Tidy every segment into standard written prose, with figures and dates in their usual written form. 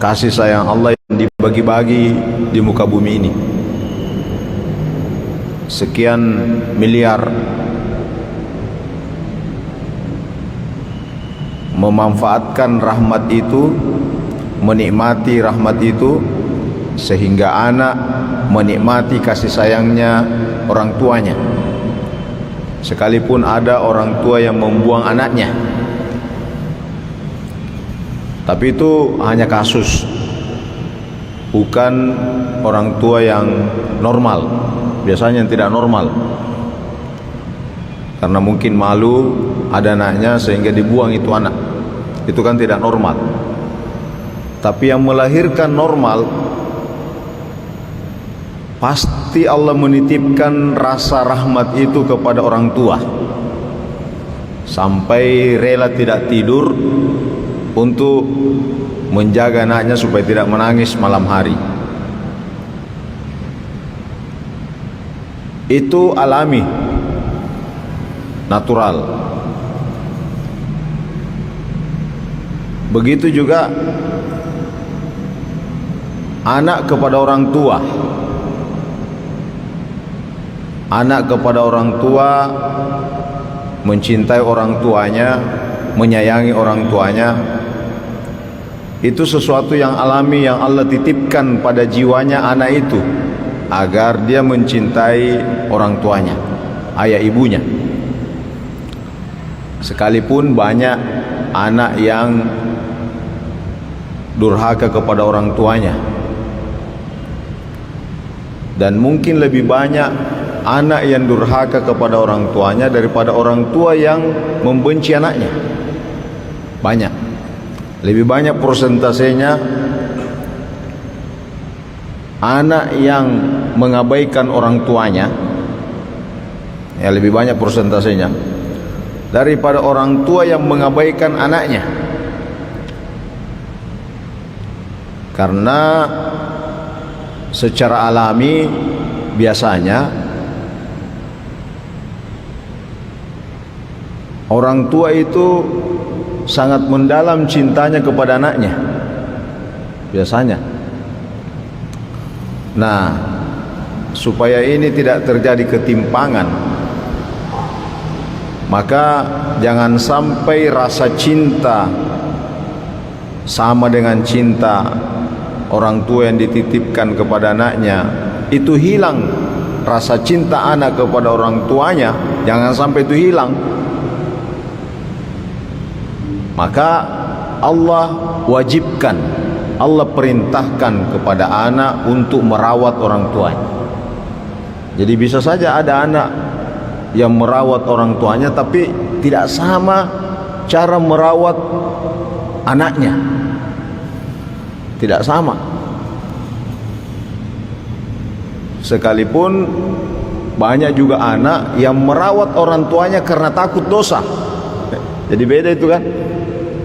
kasih sayang Allah yang dibagi-bagi di muka bumi ini. Sekian miliar memanfaatkan rahmat itu, menikmati rahmat itu, sehingga anak menikmati kasih sayangnya orang tuanya, sekalipun ada orang tua yang membuang anaknya. Tapi itu hanya kasus, bukan orang tua yang normal. Biasanya yang tidak normal, karena mungkin malu ada anaknya sehingga dibuang itu anak. Itu kan tidak normal. Tapi yang melahirkan normal, pasti Allah menitipkan rasa rahmat itu kepada orang tua, sampai rela tidak tidur untuk menjaga anaknya supaya tidak menangis malam hari. Itu alami, natural. Begitu juga anak kepada orang tua. Anak kepada orang tua mencintai orang tuanya, menyayangi orang tuanya. Itu sesuatu yang alami yang Allah titipkan pada jiwanya anak itu, agar dia mencintai orang tuanya, ayah ibunya. Sekalipun banyak anak yang durhaka kepada orang tuanya, dan mungkin lebih banyak anak yang durhaka kepada orang tuanya daripada orang tua yang membenci anaknya. Banyak. Lebih banyak persentasenya anak yang mengabaikan orang tuanya, ya, lebih banyak persentasenya daripada orang tua yang mengabaikan anaknya. Karena secara alami biasanya orang tua itu sangat mendalam cintanya kepada anaknya, biasanya. Nah, supaya ini tidak terjadi ketimpangan, maka jangan sampai rasa cinta sama dengan cinta orang tua yang dititipkan kepada anaknya itu hilang. Rasa cinta anak kepada orang tuanya jangan sampai itu hilang. Maka Allah wajibkan, Allah perintahkan kepada anak untuk merawat orang tuanya. Jadi bisa saja ada anak yang merawat orang tuanya, tapi tidak sama cara merawat anaknya, tidak sama. Sekalipun banyak juga anak yang merawat orang tuanya karena takut dosa. Jadi beda itu kan.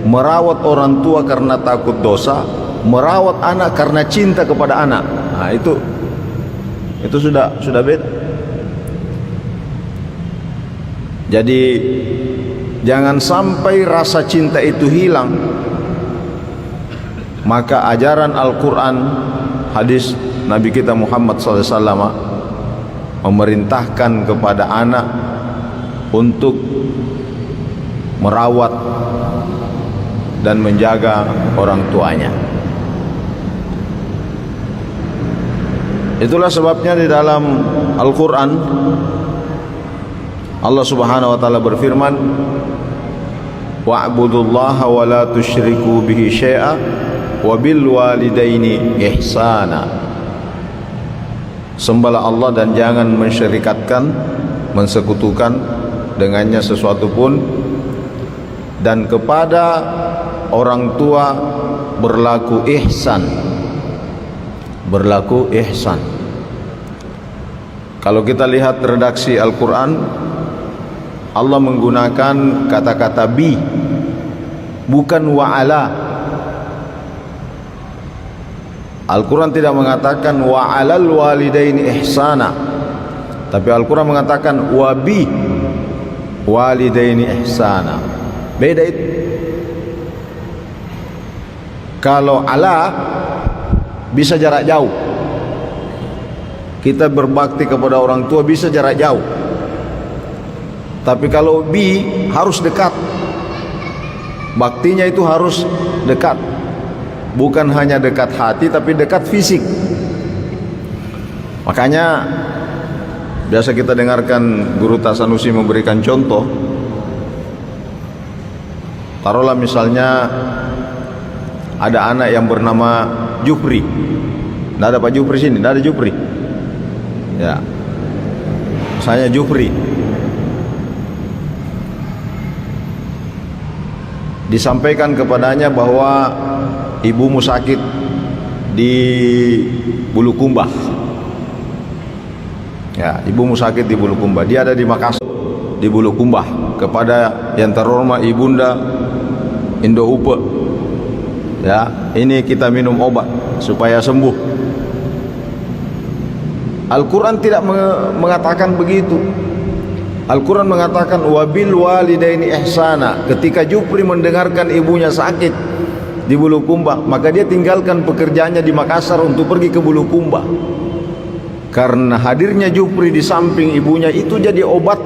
Merawat orang tua karena takut dosa, merawat anak karena cinta kepada anak. Nah, itu sudah beda. Jadi jangan sampai rasa cinta itu hilang. Maka ajaran Al-Quran, hadis Nabi kita Muhammad SAW memerintahkan kepada anak untuk merawat dan menjaga orang tuanya. Itulah sebabnya di dalam Al-Quran Allah Subhanahu wa ta'ala berfirman, wa'budullaha wa la tusyriku bihi syai'a wa bil walidaini ihsana. Sembahlah Allah dan jangan mensyirikatkan, mensekutukan dengannya sesuatu pun, dan kepada orang tua berlaku ihsan. Berlaku ihsan. Kalau kita lihat redaksi Al-Quran, Allah menggunakan kata-kata bi, bukan wa'ala. Al-Quran tidak mengatakan wa'alal walidaini ihsana, tapi Al-Quran mengatakan wabi walidaini ihsana. Beda itu. Kalau ala bisa jarak jauh. Kita berbakti kepada orang tua bisa jarak jauh. Tapi kalau bi harus dekat. Baktinya itu harus dekat. Bukan hanya dekat hati tapi dekat fisik. Makanya biasa kita dengarkan Guru Tasanusi memberikan contoh. Taruhlah misalnya ada anak yang bernama Jupri. Tidak ada Pak Jupri sini, tidak ada Jupri. Ya, misalnya Jupri. Disampaikan kepadanya bahwa ibumu sakit di Bulukumba. Ya, ibumu sakit di Bulukumba. Dia ada di Makassar, di Bulukumba. Kepada yang terhormat Ibunda Indo Upe. Ya, ini kita minum obat supaya sembuh. Al-Quran tidak mengatakan begitu. Al-Quran mengatakan wabil walidaini ihsana. Ketika Jupri mendengarkan ibunya sakit di Bulukumba, maka dia tinggalkan pekerjaannya di Makassar untuk pergi ke Bulukumba. Karena hadirnya Jupri di samping ibunya itu jadi obat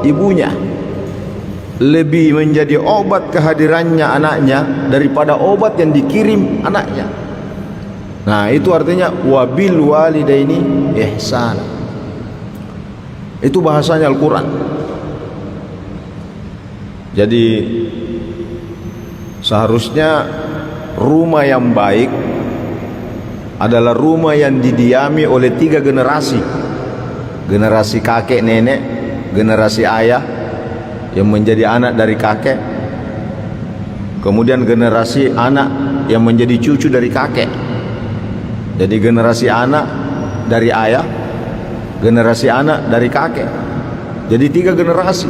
ibunya. Lebih menjadi obat kehadirannya anaknya daripada obat yang dikirim anaknya. Nah, itu artinya wabil walidaini ihsana. Itu bahasanya Al-Quran. Jadi seharusnya rumah yang baik adalah rumah yang didiami oleh 3 generasi. Generasi kakek nenek, generasi ayah yang menjadi anak dari kakek, kemudian generasi anak yang menjadi cucu dari kakek. Jadi generasi anak dari ayah, generasi anak dari kakek. Jadi 3 generasi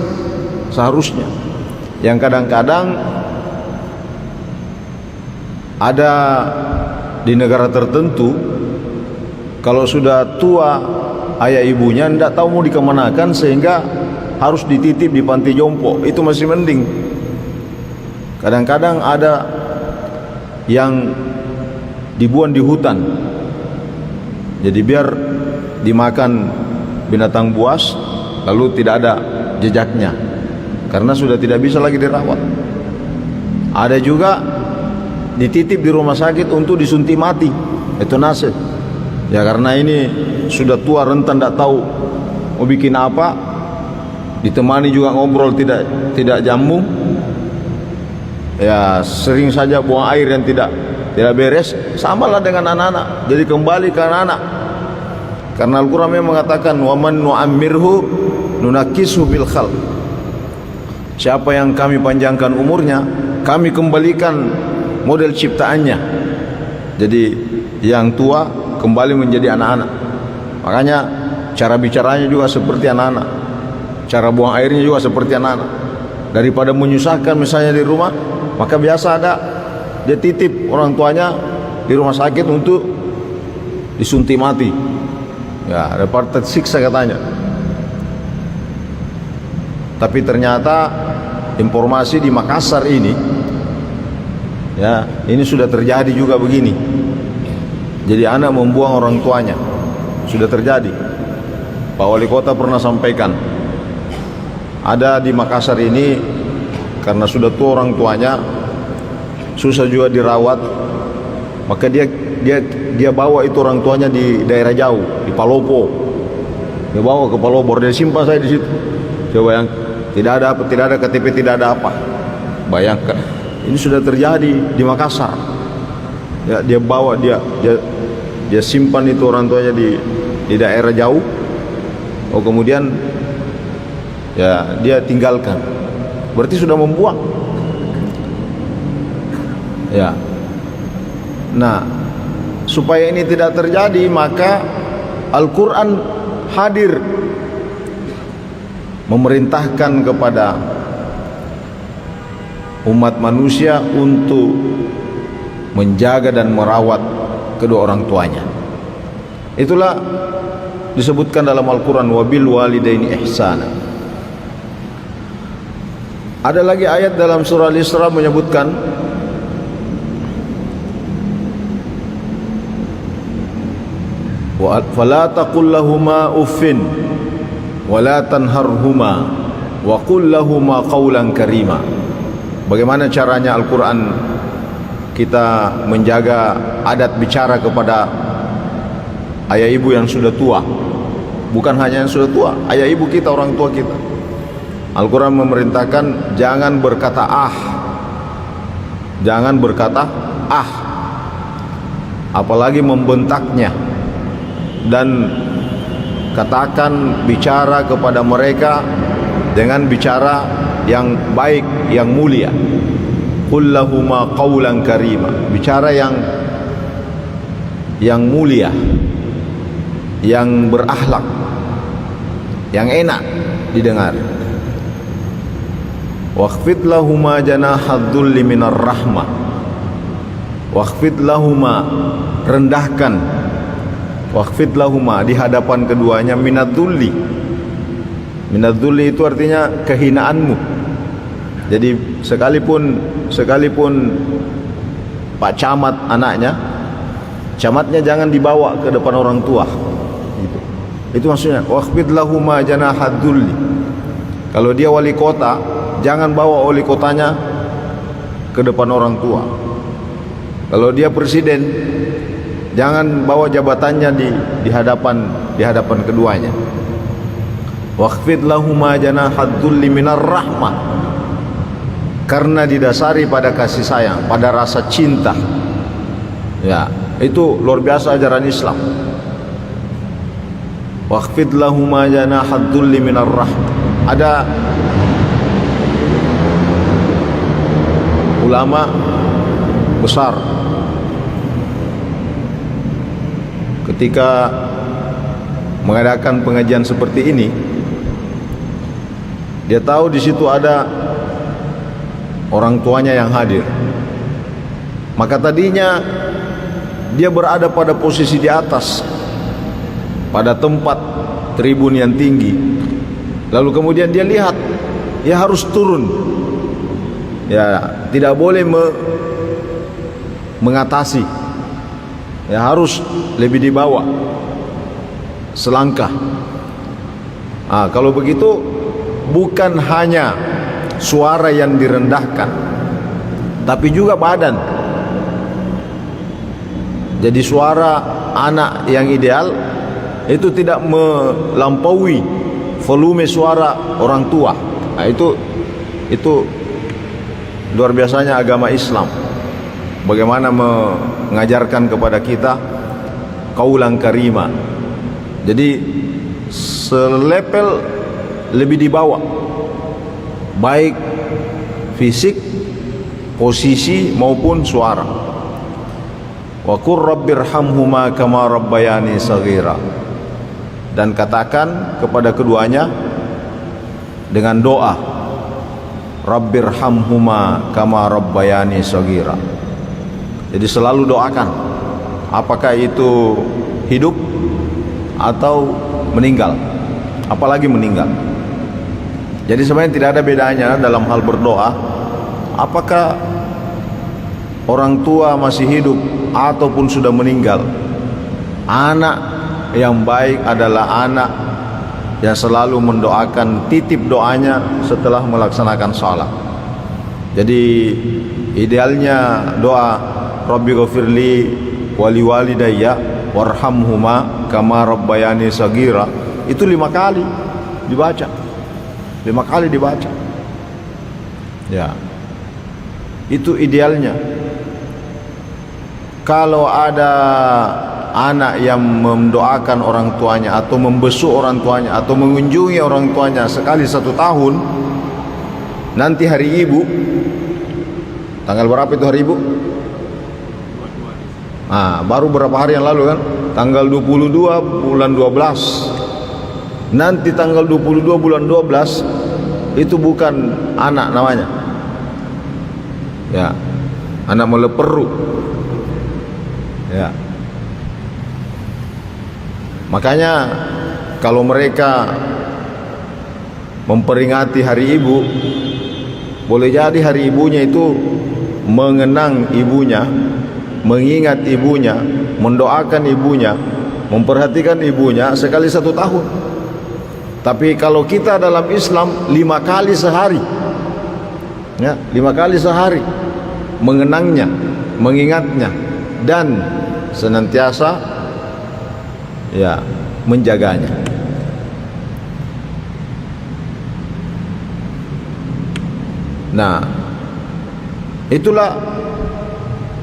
seharusnya. Yang kadang-kadang ada di negara tertentu, kalau sudah tua ayah ibunya tidak tahu mau dikemanakan sehingga harus dititip di panti jompo. Itu masih mending. Kadang-kadang ada yang dibuang di hutan, jadi biar dimakan binatang buas lalu tidak ada jejaknya karena sudah tidak bisa lagi dirawat. Ada juga dititip di rumah sakit untuk disuntik mati, itu nasib ya, karena ini sudah tua rentan, tidak tahu mau bikin apa, ditemani juga ngobrol tidak nyambung ya, sering saja buang air yang tidak beres. Samalah dengan anak-anak, jadi kembali ke anak-anak, karena Al-Quran memang mengatakan waman nu'ammirhu nunakishu bil khalq. Siapa yang kami panjangkan umurnya, kami kembalikan model ciptaannya. Jadi yang tua kembali menjadi anak-anak. Makanya cara bicaranya juga seperti anak-anak, cara buang airnya juga seperti anak-anak. Daripada menyusahkan misalnya di rumah, maka biasa ada dia titip orang tuanya di rumah sakit untuk disuntik mati ya, daripada tersiksa katanya. Tapi ternyata informasi di Makassar ini ya, ini sudah terjadi juga begini. Jadi anak membuang orang tuanya, sudah terjadi. Pak Wali Kota pernah sampaikan, ada di Makassar ini karena sudah tua orang tuanya, susah juga dirawat, maka dia bawa itu orang tuanya di daerah jauh, di Palopo. Dia bawa ke Palopo, dia simpan saya di situ. Coba yang tidak ada KTP, tidak ada apa. Bayangkan, ini sudah terjadi di Makassar. Ya, dia bawa dia simpan itu orang tuanya di daerah jauh. Oh, kemudian ya dia tinggalkan. Berarti sudah membuang. Ya. Nah, supaya ini tidak terjadi, maka Al-Quran hadir memerintahkan kepada umat manusia untuk menjaga dan merawat kedua orang tuanya. Itulah disebutkan dalam Al-Quran wabil walidaini ihsana. Ada lagi ayat dalam surah Al-Isra menyebutkan fala taqul lahuma uffin wala tanharhuma wa qul lahuma qawlan karima. Bagaimana caranya Al-Quran kita menjaga adat bicara kepada ayah ibu yang sudah tua? Bukan hanya yang sudah tua, ayah ibu kita, orang tua kita. Al-Quran memerintahkan jangan berkata ah, jangan berkata ah, apalagi membentaknya, dan katakan bicara kepada mereka dengan bicara yang baik, yang mulia. Qul lahuma qawlan karima, bicara yang mulia, yang berakhlak, yang enak didengar. Waqfid lahuma janahadzulli minar rahmah. Waqfid lahuma, rendahkan. Waqfid lahuma, di hadapan keduanya, minadzulli. Minadzulli itu artinya kehinaanmu. Jadi sekalipun Pak Camat anaknya, camatnya jangan dibawa ke depan orang tua. Itu maksudnya. Waqfid lahuma janahadzulli. Kalau dia wali kota, jangan bawa wali kotanya ke depan orang tua. Kalau dia presiden, jangan bawa jabatannya di hadapan keduanya. Waqfid lahuma janahadzulli minar rahmah, karena didasari pada kasih sayang, pada rasa cinta. Ya, itu luar biasa ajaran Islam. Waqfid lahuma janahadzulli minar rahmah. Ada ulama besar ketika mengadakan pengajian seperti ini, dia tahu di situ ada orang tuanya yang hadir. Maka tadinya dia berada pada posisi di atas, pada tempat tribun yang tinggi. Lalu kemudian dia lihat, dia harus turun. Ya, tidak boleh mengatasi. Ya, harus lebih di bawah, selangkah. Kalau begitu, bukan hanya suara yang direndahkan, tapi juga badan. Jadi suara anak yang ideal itu tidak melampaui volume suara orang tua. Nah, itu luar biasanya agama Islam. Bagaimana mengajarkan kepada kita qaulan karima. Jadi selepel lebih di bawah, baik fisik, posisi maupun suara. Wa qur rabbirhamhuma kama rabbayani shaghira. Dan katakan kepada keduanya dengan doa, rabbirhamhuma kama rabbayani shaghira. Jadi selalu doakan, apakah itu hidup atau meninggal, apalagi meninggal. Jadi sebenarnya tidak ada bedanya dalam hal berdoa, apakah orang tua masih hidup ataupun sudah meninggal. Anak yang baik adalah anak yang selalu mendoakan, titip doanya setelah melaksanakan sholat. Jadi idealnya doa Rabbi ghafirli wali walidayya warhamhuma kama rabbayani shaghira itu 5 kali dibaca. 5 kali dibaca. Ya. Itu idealnya. Kalau ada anak yang mendoakan orang tuanya atau membesuk orang tuanya atau mengunjungi orang tuanya sekali 1 tahun, nanti hari ibu, tanggal berapa itu hari ibu? Baru berapa hari yang lalu kan, tanggal 22 bulan 12. Nanti tanggal 22 bulan 12 itu bukan anak namanya, ya, anak meleperu. Ya, makanya kalau mereka memperingati hari ibu, boleh jadi hari ibunya itu mengenang ibunya, mengingat ibunya, mendoakan ibunya memperhatikan ibunya sekali 1 tahun. Tapi kalau kita dalam Islam 5 kali sehari, ya, 5 kali sehari mengenangnya, mengingatnya, dan senantiasa ya menjaganya. Nah, itulah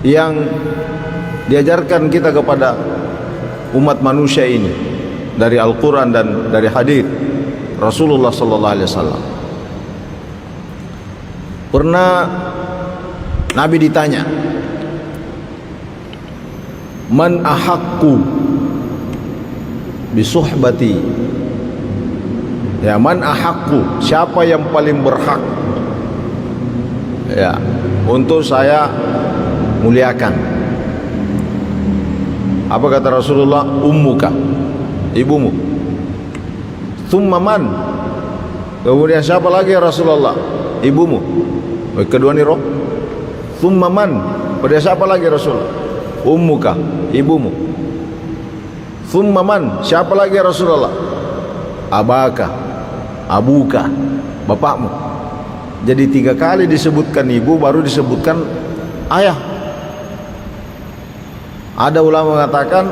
yang diajarkan kita kepada umat manusia ini dari Al-Quran dan dari hadis Rasulullah sallallahu alaihi wasallam. Pernah Nabi ditanya, "Man ahaqqu bisuhbati?" Ya, man ahaqqu, siapa yang paling berhak ya untuk saya muliakan? Apa kata Rasulullah? Ummuka, ibumu. Tsumma man, kemudian siapa lagi ya Rasulullah? Ibumu. Kedua nih roh. Tsumma man, pada siapa lagi Rasulullah? Ummuka, ibumu. Tsumma man, siapa lagi ya Rasulullah? Abaka, abuka, bapakmu. Jadi 3 kali disebutkan ibu, baru disebutkan ayah. Ada ulama mengatakan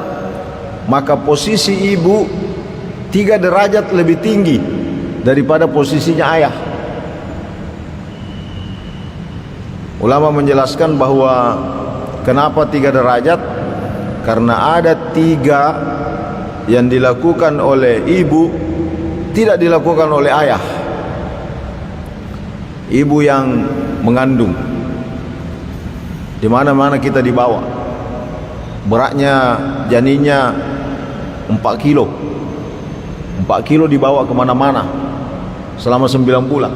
maka posisi ibu 3 derajat lebih tinggi daripada posisinya ayah. Ulama menjelaskan bahwa kenapa 3 derajat? Karena ada 3 yang dilakukan oleh ibu tidak dilakukan oleh ayah. Ibu yang mengandung, di mana-mana kita dibawa, beratnya janinnya 4 kilo, 4 kilo dibawa kemana-mana selama 9 bulan.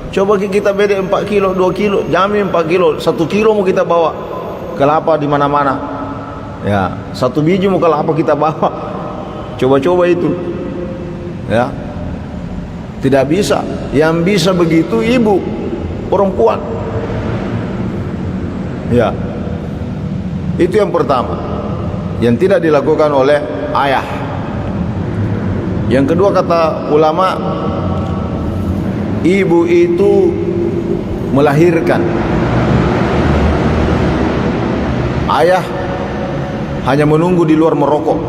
Coba kita beda 4 kilo, 2 kilo, jamin 4 kilo, 1 kilo mau kita bawa kelapa di mana-mana. Ya, 1 biji mau kelapa kita bawa. Coba-coba itu. Ya. Tidak bisa. Yang bisa begitu ibu, perempuan. Ya. Itu yang pertama. Yang tidak dilakukan oleh ayah. Yang kedua kata ulama, ibu itu melahirkan. Ayah hanya menunggu di luar merokok.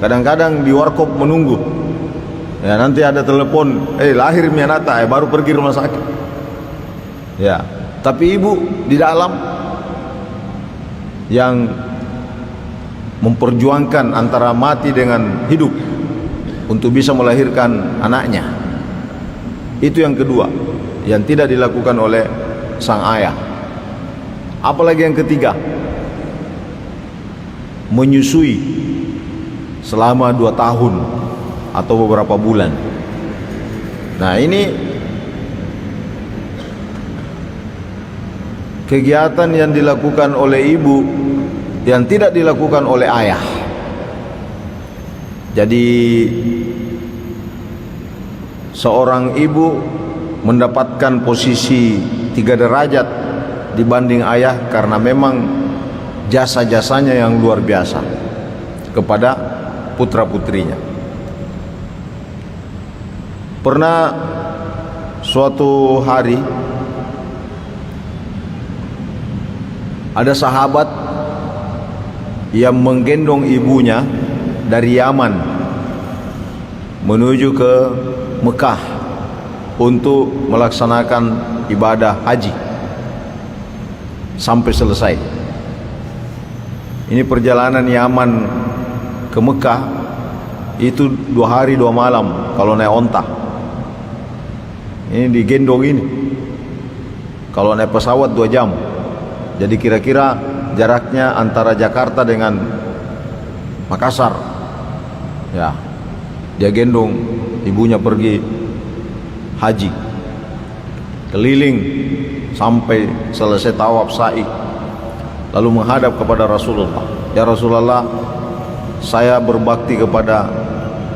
Kadang-kadang di warkop menunggu. Ya, nanti ada telepon, lahir Mianata, baru pergi rumah sakit. Ya, tapi ibu di dalam yang memperjuangkan antara mati dengan hidup untuk bisa melahirkan anaknya. Itu yang kedua yang tidak dilakukan oleh sang ayah. Apalagi yang ketiga, menyusui selama 2 tahun atau beberapa bulan. Nah, ini kegiatan yang dilakukan oleh ibu yang tidak dilakukan oleh ayah. Jadi seorang ibu mendapatkan posisi 3 derajat dibanding ayah karena memang jasa-jasanya yang luar biasa kepada putra-putrinya. Pernah suatu hari ada sahabat yang menggendong ibunya dari Yaman menuju ke Mekah untuk melaksanakan ibadah haji sampai selesai. Ini perjalanan Yaman ke Mekah itu 2 hari 2 malam kalau naik onta. Ini digendong ini. Kalau naik pesawat 2 jam. Jadi kira-kira jaraknya antara Jakarta dengan Makassar. Ya, dia gendong ibunya pergi haji, keliling sampai selesai tawaf sa'i, lalu menghadap kepada Rasulullah. Ya Rasulullah, saya berbakti kepada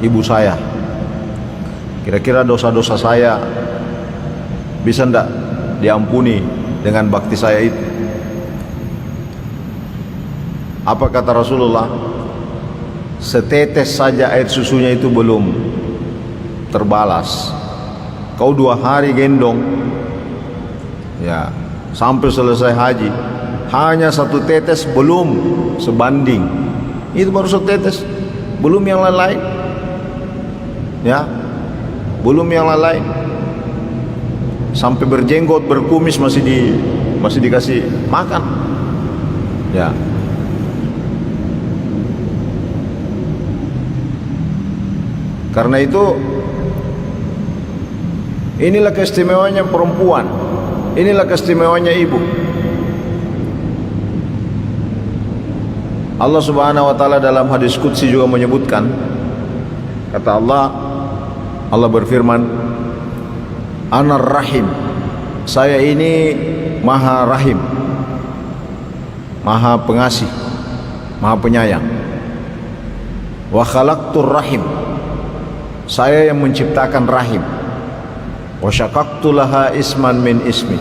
ibu saya. Kira-kira dosa-dosa saya bisa enggak diampuni dengan bakti saya itu? Apa kata Rasulullah? setetes saja air susunya itu belum terbalas. Kau 2 hari gendong, ya, sampai selesai haji, hanya 1 tetes belum sebanding. Itu baru 1 tetes, belum yang lain-lain, ya, belum yang lain-lain. Sampai berjenggot, berkumis masih dikasih makan, ya. Karena itu inilah keistimewaannya perempuan, inilah keistimewaannya ibu. Allah Subhanahu wa taala dalam hadis qudsi juga menyebutkan, kata Allah berfirman, Anar Rahim, saya ini Maha Rahim, Maha Pengasih, Maha Penyayang. Wa khalaqtur rahim, saya yang menciptakan rahim. Wa syaqaqtu laha isman min ismi,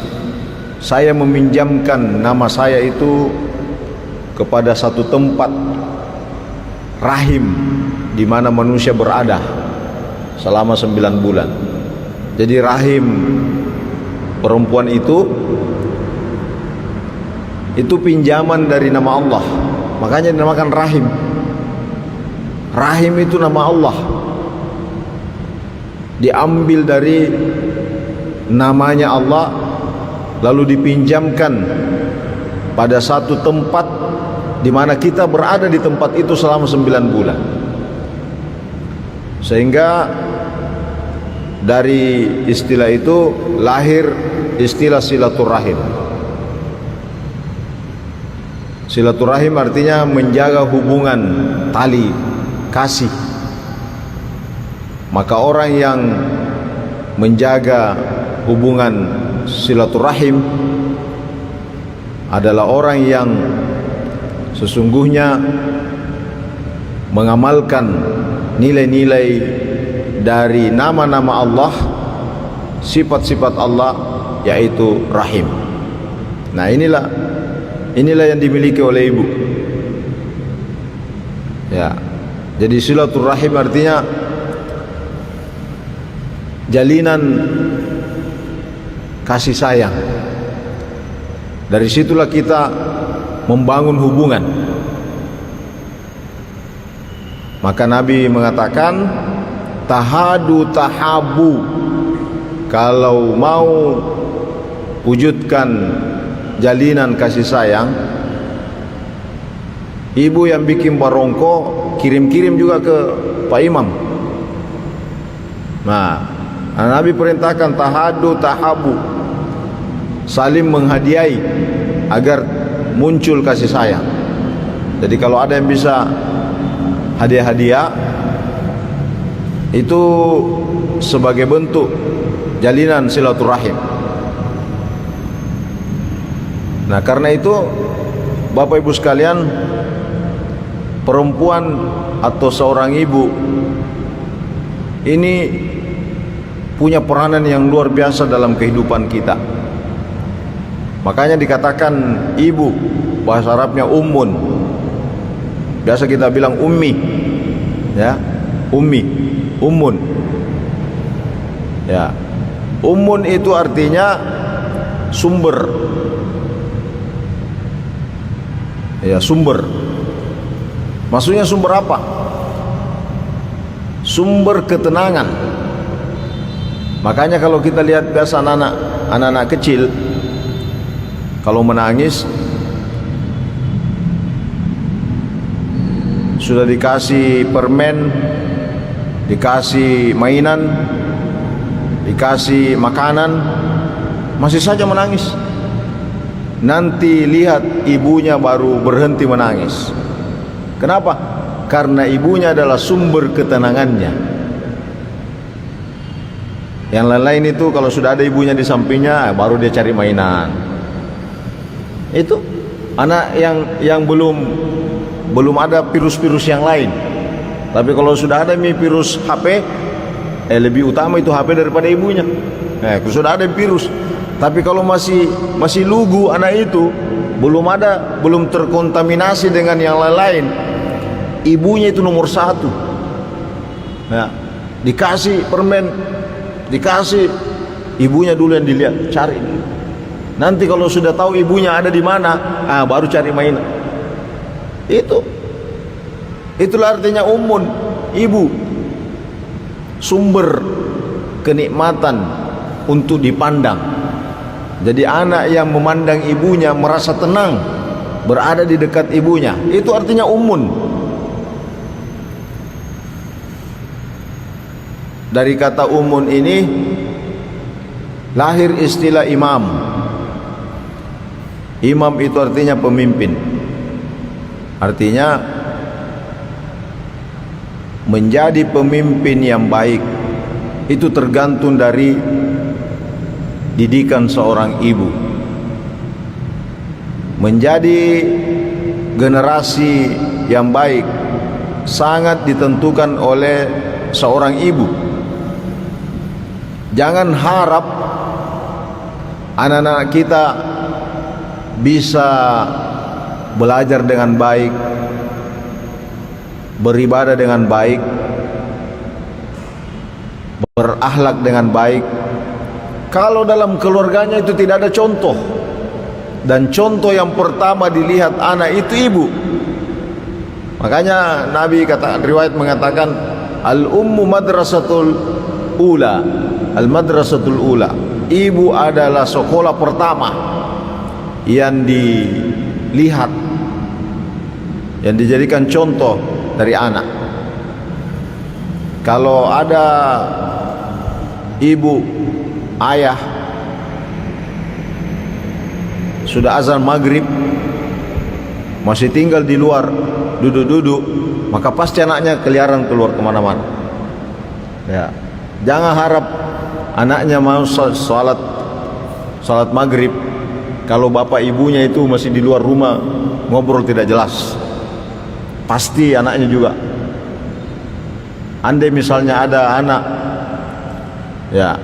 saya meminjamkan nama saya itu kepada satu tempat rahim di mana manusia berada selama 9 bulan. Jadi rahim perempuan itu pinjaman dari nama Allah, makanya dinamakan rahim. Rahim itu nama Allah, diambil dari namanya Allah, lalu dipinjamkan pada satu tempat di mana kita berada di tempat itu selama 9 bulan. Sehingga dari istilah itu lahir istilah silaturahim. Silaturahim artinya menjaga hubungan tali kasih. Maka orang yang menjaga hubungan silaturahim adalah orang yang sesungguhnya mengamalkan nilai-nilai dari nama-nama Allah, sifat-sifat Allah, yaitu rahim. Nah, inilah yang dimiliki oleh ibu, ya. Jadi silaturahim artinya jalinan kasih sayang. Dari situlah kita membangun hubungan. Maka Nabi mengatakan, tahadu tahabu, kalau mau wujudkan jalinan kasih sayang, ibu yang bikin barongko kirim-kirim juga ke Pak Imam. Nah, Nabi perintahkan tahadu tahabu, saling menghadiahi agar muncul kasih sayang. Jadi kalau ada yang bisa hadiah-hadiah, itu sebagai bentuk jalinan silaturahim. Nah, karena itu Bapak Ibu sekalian, perempuan atau seorang ibu ini punya peranan yang luar biasa dalam kehidupan kita. Makanya dikatakan ibu, bahasa Arabnya ummun. Biasa kita bilang ummi, ya, ummi, ummun. Ya, ummun itu artinya sumber. Ya, sumber. Maksudnya sumber apa? Sumber ketenangan. Makanya kalau kita lihat biasa anak-anak kecil kalau menangis sudah dikasih permen, dikasih mainan, dikasih makanan, masih saja menangis. Nanti lihat ibunya baru berhenti menangis. Kenapa? Karena ibunya adalah sumber ketenangannya. Yang lain-lain itu kalau sudah ada ibunya di sampingnya, baru dia cari mainan. Itu anak yang belum ada virus-virus yang lain. Tapi kalau sudah ada virus HP, lebih utama itu HP daripada ibunya. Kalau sudah ada virus. Tapi kalau masih lugu anak itu, belum terkontaminasi dengan yang lain-lain, ibunya itu nomor satu. Nah, dikasih permen, dikasih, ibunya dulu yang dilihat, cari. Nanti kalau sudah tahu ibunya ada di mana, baru cari mainan. Itulah artinya ummun, ibu, sumber kenikmatan untuk dipandang. Jadi anak yang memandang ibunya merasa tenang berada di dekat ibunya, itu artinya ummun. Dari kata ummun ini lahir istilah imam. Imam itu artinya pemimpin. Artinya menjadi pemimpin yang baik itu tergantung dari didikan seorang ibu. Menjadi generasi yang baik sangat ditentukan oleh seorang ibu. Jangan harap anak-anak kita bisa belajar dengan baik, beribadah dengan baik, berakhlak dengan baik, kalau dalam keluarganya itu tidak ada contoh. Dan contoh yang pertama dilihat anak itu ibu. Makanya Nabi riwayat mengatakan al-ummu madrasatul ula, al-madrasatul ula. Ibu adalah sekolah pertama yang dilihat, yang dijadikan contoh dari anak. Kalau ada ibu, ayah sudah azan maghrib masih tinggal di luar duduk-duduk, maka pasti anaknya keliaran keluar kemana-mana. Ya, jangan harap anaknya mau salat maghrib kalau bapak ibunya itu masih di luar rumah ngobrol tidak jelas. Pasti anaknya juga. Andai misalnya ada anak, ya,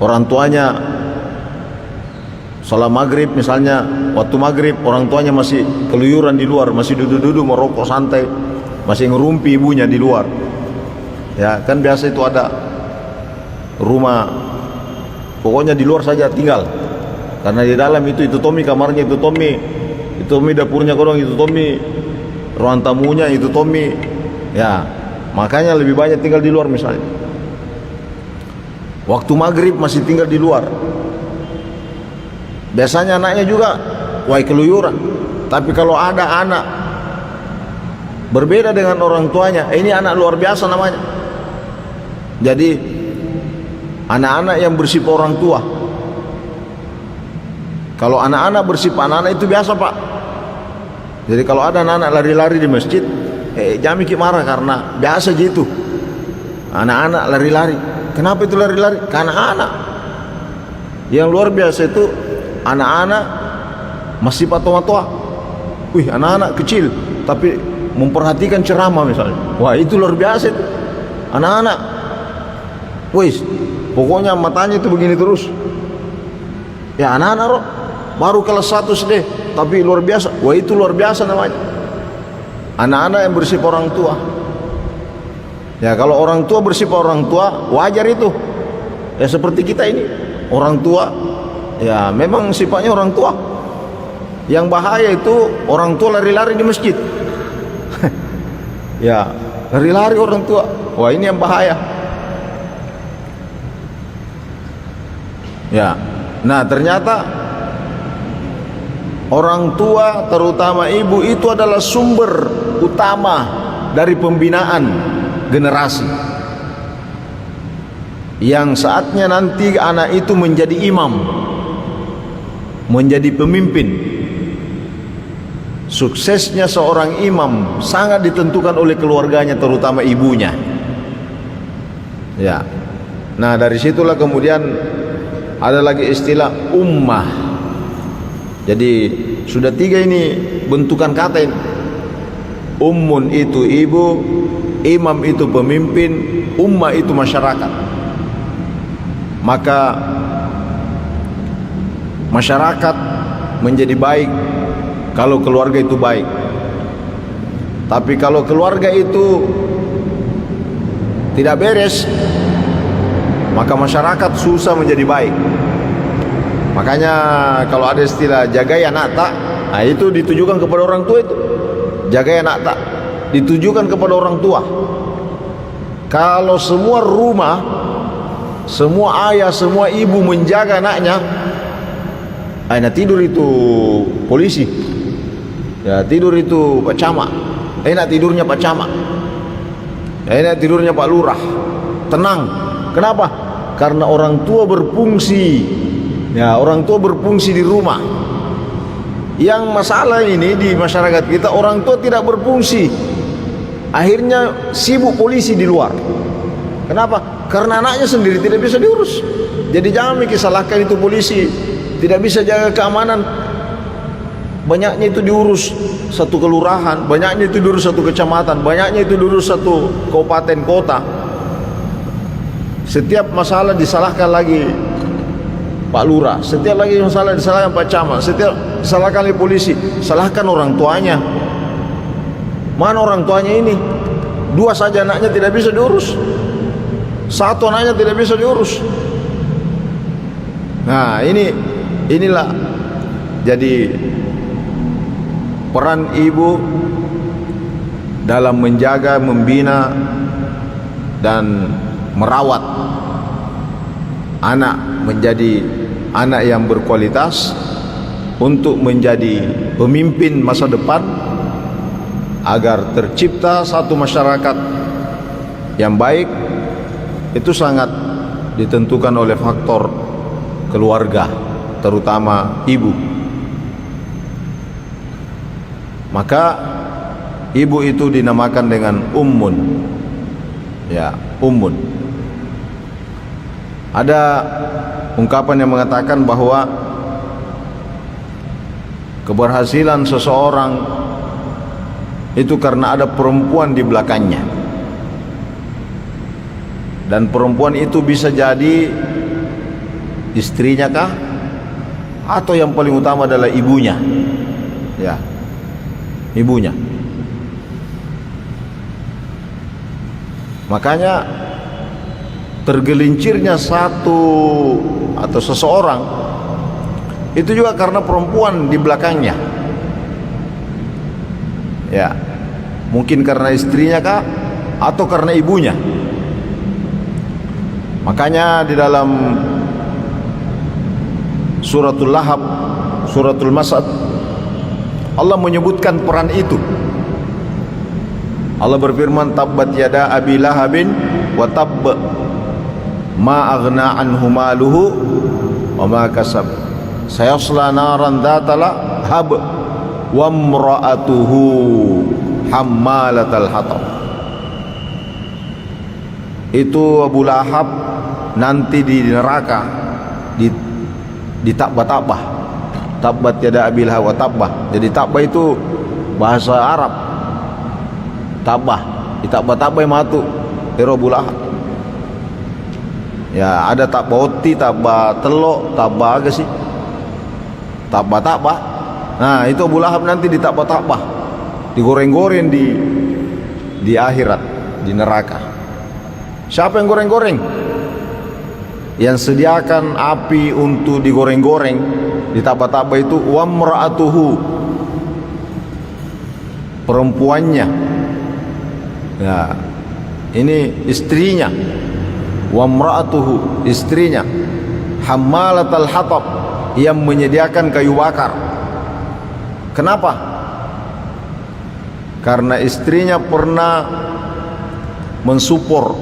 orang tuanya salat maghrib misalnya, waktu maghrib orang tuanya masih keluyuran di luar, masih duduk-duduk merokok santai, masih ngerumpi ibunya di luar. Ya, kan biasa itu ada rumah, pokoknya di luar saja tinggal. Karena di dalam itu Tommy kamarnya, itu Tommy dapurnya kodong, itu Tommy ruang tamunya, itu Tommy. Ya, makanya lebih banyak tinggal di luar misalnya. Waktu maghrib masih tinggal di luar. Biasanya anaknya juga keluyuran. Tapi kalau ada anak berbeda dengan orang tuanya, ini anak luar biasa namanya. Jadi anak-anak yang bersifat orang tua. Kalau anak-anak bersifat anak-anak itu biasa, Pak. Jadi kalau ada anak-anak lari-lari di masjid, jangan mikir marah, karena biasa gitu. Anak-anak lari-lari. Kenapa itu lari-lari? Karena anak. Yang luar biasa itu anak-anak masih patoa-toa. Wih, anak-anak kecil tapi memperhatikan ceramah misalnya. Wah, itu luar biasa itu. Anak-anak, wih, pokoknya matanya itu begini terus. Ya, anak-anak roh, baru kelas 1 SD tapi luar biasa. Wah, itu luar biasa namanya. Anak-anak yang bersifat orang tua. Ya, kalau orang tua bersifat orang tua, wajar itu. Ya, seperti kita ini, orang tua, ya memang sifatnya orang tua. Yang bahaya itu orang tua lari-lari di masjid. Ya, lari-lari orang tua. Wah, ini yang bahaya. Ya, nah ternyata orang tua, terutama ibu, itu adalah sumber utama dari pembinaan generasi, yang saatnya nanti anak itu menjadi imam, menjadi pemimpin. Suksesnya seorang imam sangat ditentukan oleh keluarganya, terutama ibunya. Ya, nah dari situlah kemudian ada lagi istilah ummah. Jadi sudah 3 ini bentukan kata ini. Ummun itu ibu, imam itu pemimpin, ummah itu masyarakat. Maka masyarakat menjadi baik kalau keluarga itu baik. Tapi kalau keluarga itu tidak beres, maka masyarakat susah menjadi baik. Makanya kalau ada istilah jagai anak tak, nah itu ditujukan kepada orang tua itu. Jagai anak tak ditujukan kepada orang tua. Kalau semua rumah, semua ayah, semua ibu menjaga anaknya, anak tidur itu polisi, ya tidur itu Pak Camat, enak tidurnya Pak Camat, enak tidurnya Pak Lurah, tenang. Kenapa? Karena orang tua berfungsi, ya orang tua berfungsi di rumah. Yang masalah ini di masyarakat kita, orang tua tidak berfungsi, akhirnya sibuk polisi di luar. Kenapa? Karena anaknya sendiri tidak bisa diurus. Jadi jangan mikir salahkan itu polisi, tidak bisa jaga keamanan. Banyaknya itu diurus satu kelurahan, banyaknya itu diurus satu kecamatan, banyaknya itu diurus satu kabupaten kota. Setiap masalah disalahkan lagi Pak Lurah, setiap lagi masalah disalahkan Pak Camat, setiap disalahkan oleh polisi, salahkan orang tuanya. Mana orang tuanya ini? Dua saja anaknya tidak bisa diurus, satu anaknya tidak bisa diurus. Nah inilah jadi peran ibu dalam menjaga, membina dan merawat anak menjadi anak yang berkualitas untuk menjadi pemimpin masa depan, agar tercipta satu masyarakat yang baik. Itu sangat ditentukan oleh faktor keluarga, terutama ibu. Maka ibu itu dinamakan dengan ummun, ya ummun. Ada ungkapan yang mengatakan bahwa keberhasilan seseorang itu karena ada perempuan di belakangnya, dan perempuan itu bisa jadi istrinya kah, atau yang paling utama adalah ibunya, ya ibunya. Makanya tergelincirnya satu atau seseorang itu juga karena perempuan di belakangnya, ya mungkin karena istrinya kah atau karena ibunya. Makanya di dalam suratul Lahab, suratul Masad, Allah menyebutkan peran itu. Allah berfirman, tabbat yada abi lahabin wa tabb ma aghna anhu maluhu wa ma kasab sayasla naran dzata lahab wa imra'atuhu hammalatal hatab. Itu Abu Lahab nanti di neraka, di tabah-tabah. Tabbat yada abi lahab wa tabbah. Jadi tabah itu bahasa Arab. Tabah, di tabah-tabah yang matu Abu Lahab. Ya ada tabah oti, tabah telok, tabah apa sih? Tabah-tabah. Nah itu Abu Lahab nanti di tabah-tabah, digoreng-goreng di akhirat, di neraka. Siapa yang goreng-goreng? Yang sediakan api untuk digoreng-goreng di tabah-tabah itu wamra'atuhu, perempuannya. Ya, ini istrinya. Wamra'atuhu, istrinya. Hammalatal hatab, yang menyediakan kayu bakar. Kenapa? Karena istrinya pernah mensupport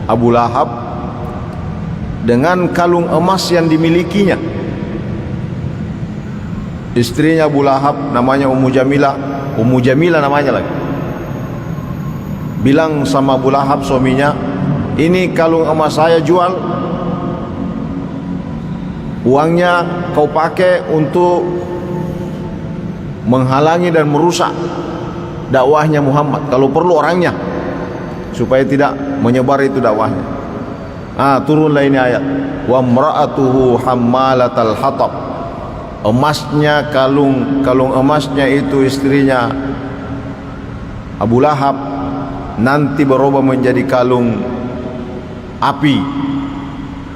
Abu Lahab dengan kalung emas yang dimilikinya. Istrinya Abu Lahab namanya Ummu Jamilah namanya lagi. Bilang sama Abu Lahab suaminya, ini kalung emas saya jual, uangnya kau pakai untuk menghalangi dan merusak dakwahnya Muhammad, kalau perlu orangnya, supaya tidak menyebar itu dakwahnya. Turunlah ini ayat, wa imra'atuhu hammalatal hatab. Emasnya, kalung emasnya itu istrinya Abu Lahab nanti berubah menjadi kalung api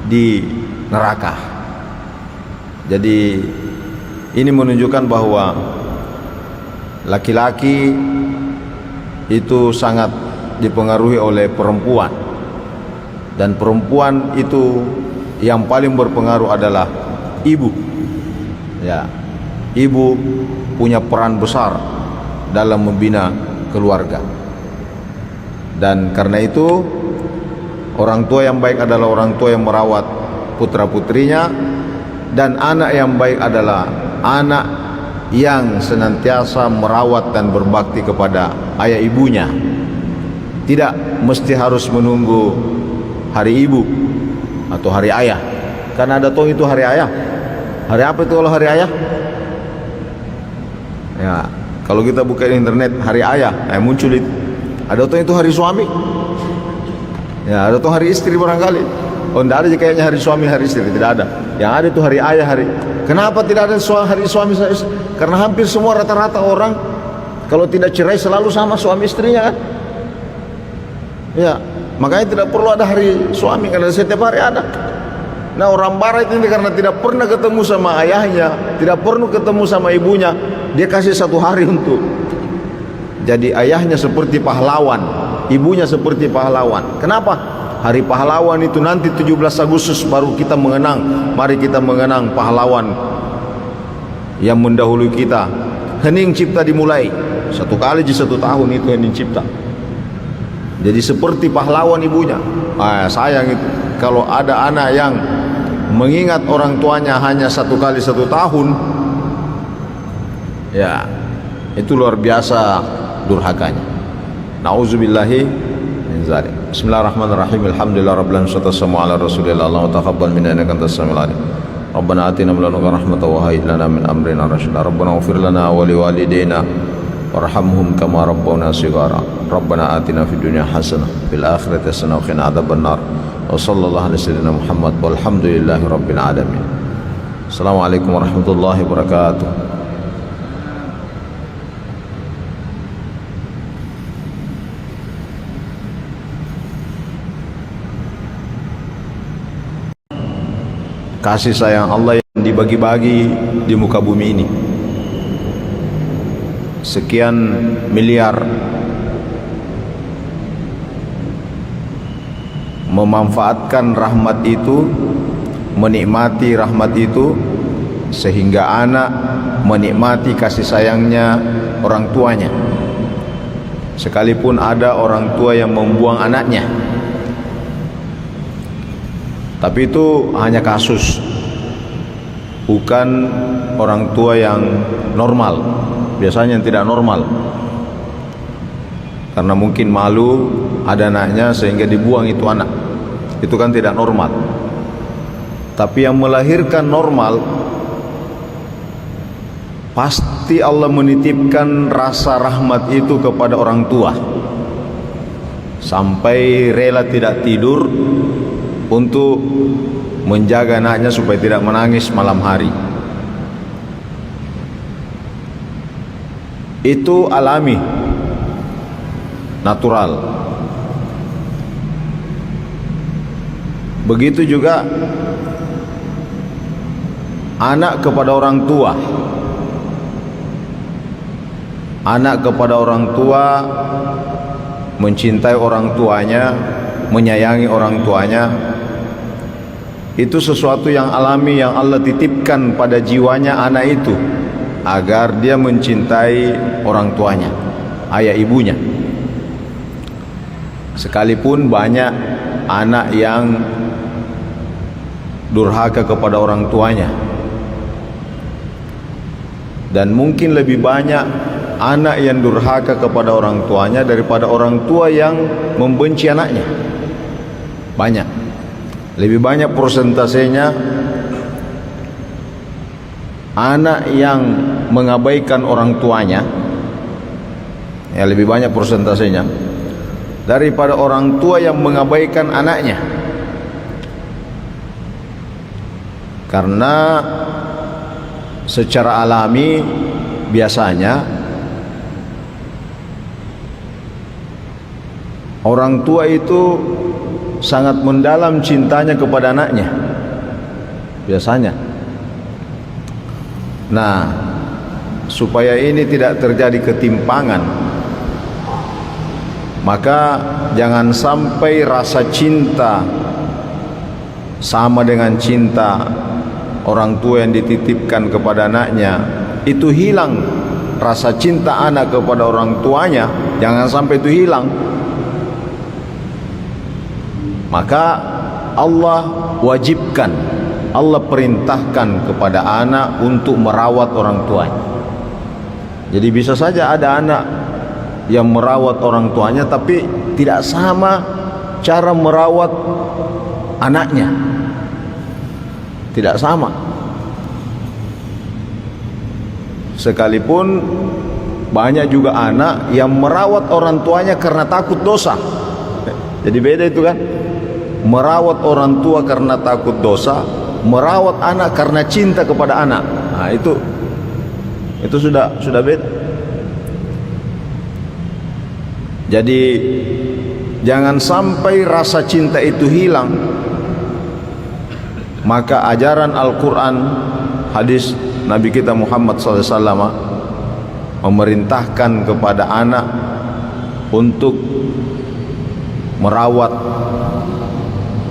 di neraka. Jadi ini menunjukkan bahwa laki-laki itu sangat dipengaruhi oleh perempuan, dan perempuan itu yang paling berpengaruh adalah ibu. Ya, ibu punya peran besar dalam membina keluarga. Dan karena itu orang tua yang baik adalah orang tua yang merawat putra-putrinya, dan anak yang baik adalah anak yang senantiasa merawat dan berbakti kepada ayah ibunya. Tidak mesti harus menunggu hari ibu atau hari ayah, karena ada toh itu hari ayah. Hari apa itu kalau hari ayah? Ya, kalau kita buka di internet hari ayah, muncul itu. Ada toh itu hari suami. Ya, ada toh hari istri barangkali. Oh, tidak ada kayaknya hari suami, hari istri, tidak ada. Yang ada itu hari ayah, hari. Kenapa tidak ada hari suami? Karena hampir semua rata-rata orang kalau tidak cerai selalu sama suami istrinya kan. Ya, makanya tidak perlu ada hari suami, karena setiap hari ada. Nah, orang barat ini karena tidak pernah ketemu sama ayahnya, tidak pernah ketemu sama ibunya, dia kasih satu hari untuk. Jadi ayahnya seperti pahlawan, ibunya seperti pahlawan. Kenapa? Hari pahlawan itu nanti 17 Agustus baru kita mengenang. Mari kita mengenang pahlawan yang mendahului kita. Hening cipta dimulai. Satu kali di 1 tahun itu hening cipta. Jadi seperti pahlawan ibunya. Sayang itu kalau ada anak yang mengingat orang tuanya hanya 1 kali 1 tahun. Ya, itu luar biasa durhakanya. Nauzubillahi min dzalik. Bismillahirrahmanirrahim. Alhamdulillahirabbil alamin. Wassalamu ala rasulillah. Allahumma taqabbal minna innaka antas samiul alim. Rabbana atina min ladunka rahmatan wa hayyi lana min amrina rashada. Rabbana ighfir lana wa liwalidayna warhamhum kama rabbawna shighara. Rabbana atina fid dunya hasanah fil akhirati hasanah wa qina adzabannar. Wa sallallahu ala sayyidina Muhammad walhamdulillahi rabbil alamin. Assalamualaikum warahmatullahi wabarakatuh. Kasih sayang Allah yang dibagi-bagi di muka bumi ini, sekian miliar, memanfaatkan rahmat itu, menikmati rahmat itu, sehingga anak menikmati kasih sayangnya orang tuanya, sekalipun ada orang tua yang membuang anaknya. Tapi itu hanya kasus, bukan orang tua yang normal. Biasanya yang tidak normal, karena mungkin malu ada anaknya sehingga dibuang itu anak. Itu kan tidak normal. Tapi yang melahirkan normal, pasti Allah menitipkan rasa rahmat itu kepada orang tua, sampai rela tidak tidur untuk menjaga anaknya supaya tidak menangis malam hari. Itu alami, natural. Begitu juga anak kepada orang tua. Anak kepada orang tua mencintai orang tuanya, menyayangi orang tuanya. Itu sesuatu yang alami yang Allah titipkan pada jiwanya anak itu, agar dia mencintai orang tuanya, ayah ibunya. Sekalipun banyak anak yang durhaka kepada orang tuanya, dan mungkin lebih banyak anak yang durhaka kepada orang tuanya daripada orang tua yang membenci anaknya. Banyak. Lebih banyak persentasenya anak yang mengabaikan orang tuanya, ya lebih banyak persentasenya daripada orang tua yang mengabaikan anaknya. Karena secara alami biasanya Orang tua itu sangat mendalam cintanya kepada anaknya biasanya. Nah, supaya ini tidak terjadi ketimpangan, maka jangan sampai rasa cinta sama dengan cinta orang tua yang dititipkan kepada anaknya itu hilang. Rasa cinta anak kepada orang tuanya jangan sampai itu hilang. Maka Allah wajibkan, Allah perintahkan kepada anak untuk merawat orang tuanya. Jadi bisa saja ada anak yang merawat orang tuanya tapi tidak sama cara merawat anaknya, tidak sama. Sekalipun banyak juga anak yang merawat orang tuanya karena takut dosa. Jadi beda itu kan. Merawat orang tua karena takut dosa, merawat anak karena cinta kepada anak. Nah, itu sudah beda. Jadi jangan sampai rasa cinta itu hilang. Maka ajaran Al-Quran, hadis Nabi kita Muhammad SAW memerintahkan kepada anak untuk merawat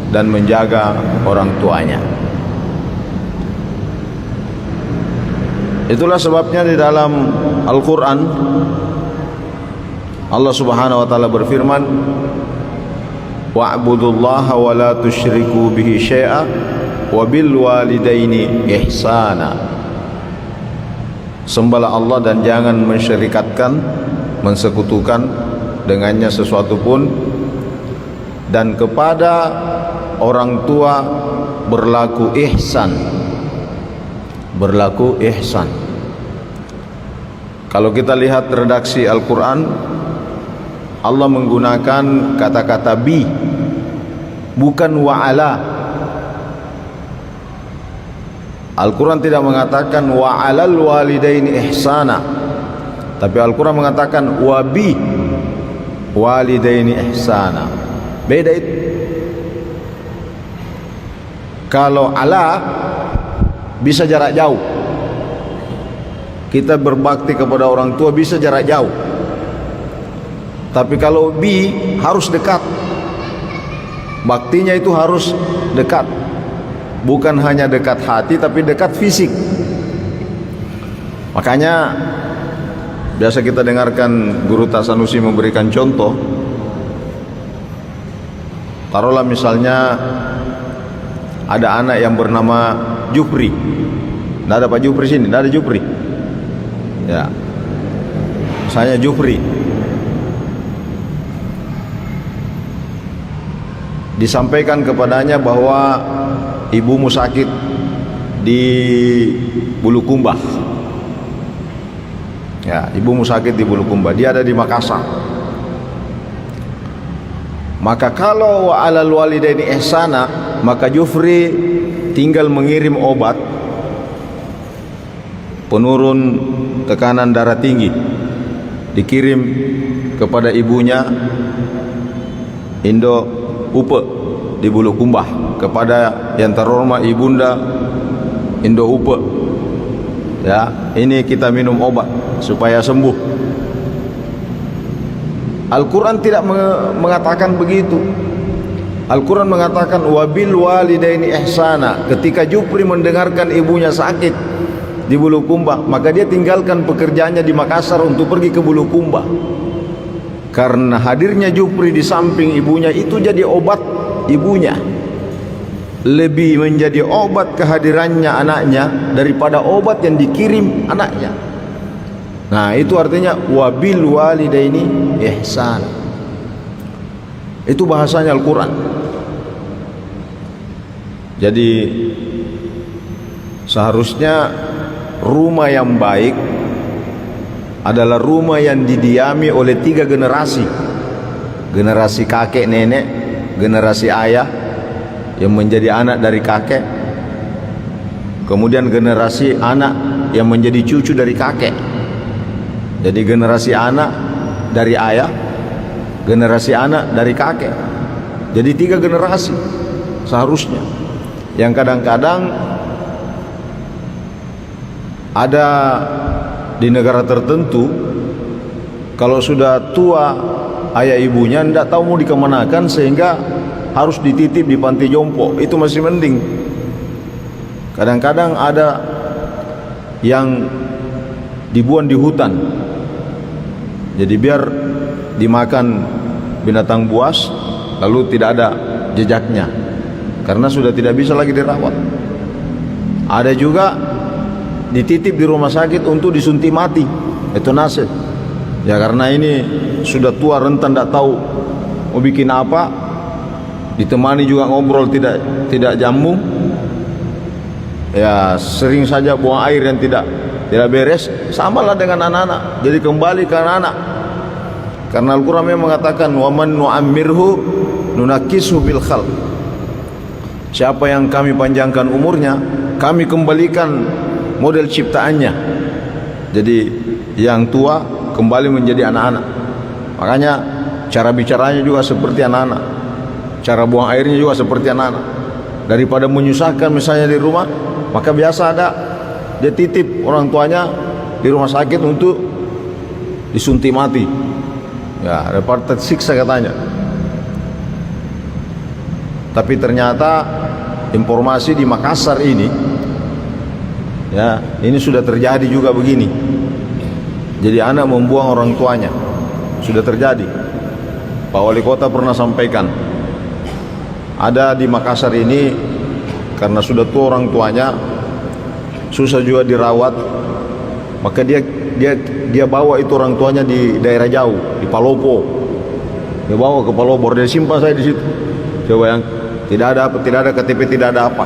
dan menjaga orang tuanya. Itulah sebabnya di dalam Al-Quran Allah Subhanahu wa ta'ala berfirman, wa'budullaha wa la tusyriku bihi syai'a wa bil walidaini ihsana. Sembahlah Allah dan jangan mensyirikatkan, mensekutukan dengannya sesuatu pun, dan kepada orang tua berlaku ihsan. Berlaku ihsan. Kalau kita lihat redaksi Al-Quran, Allah menggunakan kata-kata bi, bukan wa'ala. Al-Quran tidak mengatakan wa'alal walidaini ihsana, tapi Al-Quran mengatakan wabi walidaini ihsana. Beda itu. Kalau ala bisa jarak jauh, kita berbakti kepada orang tua bisa jarak jauh. Tapi kalau bi harus dekat, baktinya itu harus dekat. Bukan hanya dekat hati tapi dekat fisik. Makanya biasa kita dengarkan Guru Tasanusi memberikan contoh. Taruhlah misalnya ada anak yang bernama Jupri. Tidak ada Pak Jupri sini, tidak ada Jupri. Ya, saya Jupri. Disampaikan kepadanya bahwa ibumu sakit di Bulukumba. Ya, ibumu sakit di Bulukumba. Dia ada di Makassar. Maka kalau wa alal walidaini ihsana, maka Jufri tinggal mengirim obat penurun tekanan darah tinggi, dikirim kepada ibunya Indo Upe di Bulukumba, kepada yang terhormat ibunda Indo Upe. Ya, ini kita minum obat supaya sembuh. Al-Quran tidak mengatakan begitu. Al-Quran mengatakan wabil walidaini ihsana. Ketika Jupri mendengarkan ibunya sakit di Bulukumba, maka dia tinggalkan pekerjaannya di Makassar untuk pergi ke Bulukumba. Karena hadirnya Jupri di samping ibunya itu jadi obat ibunya. Lebih menjadi obat kehadirannya anaknya daripada obat yang dikirim anaknya. Nah, itu artinya wabil walidaini ihsan. Itu bahasanya Al-Quran. Jadi seharusnya rumah yang baik adalah rumah yang didiami oleh 3 generasi. Generasi kakek nenek, generasi ayah yang menjadi anak dari kakek, kemudian generasi anak yang menjadi cucu dari kakek. Jadi generasi anak dari ayah, generasi anak dari kakek. Jadi 3 generasi seharusnya. Yang kadang-kadang ada di negara tertentu, kalau sudah tua ayah ibunya tidak tahu mau dikemanakan, sehingga harus dititip di panti jompo. Itu masih mending. Kadang-kadang ada yang dibuang di hutan, jadi biar dimakan binatang buas, lalu tidak ada jejaknya karena sudah tidak bisa lagi dirawat. Ada juga dititip di rumah sakit untuk disuntik mati, itu nasib ya, karena ini sudah tua rentan, tidak tahu mau bikin apa, ditemani juga ngobrol tidak nyambung ya, sering saja buang air yang tidak beres. Samalah dengan anak-anak, jadi kembali ke anak-anak, karena Al-Quran memang mengatakan waman nu'ammirhu nunakishu bil khalq. Siapa yang kami panjangkan umurnya, kami kembalikan model ciptaannya. Jadi yang tua kembali menjadi anak-anak. Makanya cara bicaranya juga seperti anak-anak, cara buang airnya juga seperti anak-anak. Daripada menyusahkan misalnya di rumah, maka biasa ada dia titip orang tuanya di rumah sakit untuk disuntik mati ya, daripada tersiksa katanya. Tapi ternyata informasi di Makassar ini ya, ini sudah terjadi juga begini. Jadi anak membuang orang tuanya, sudah terjadi. Pak Wali Kota pernah sampaikan, ada di Makassar ini, karena sudah tua orang tuanya, susah juga dirawat, maka dia bawa itu orang tuanya di daerah jauh, di Palopo. Dia bawa ke Palopo, dia simpan saya di situ. Coba yang tidak ada KTP, tidak ada apa.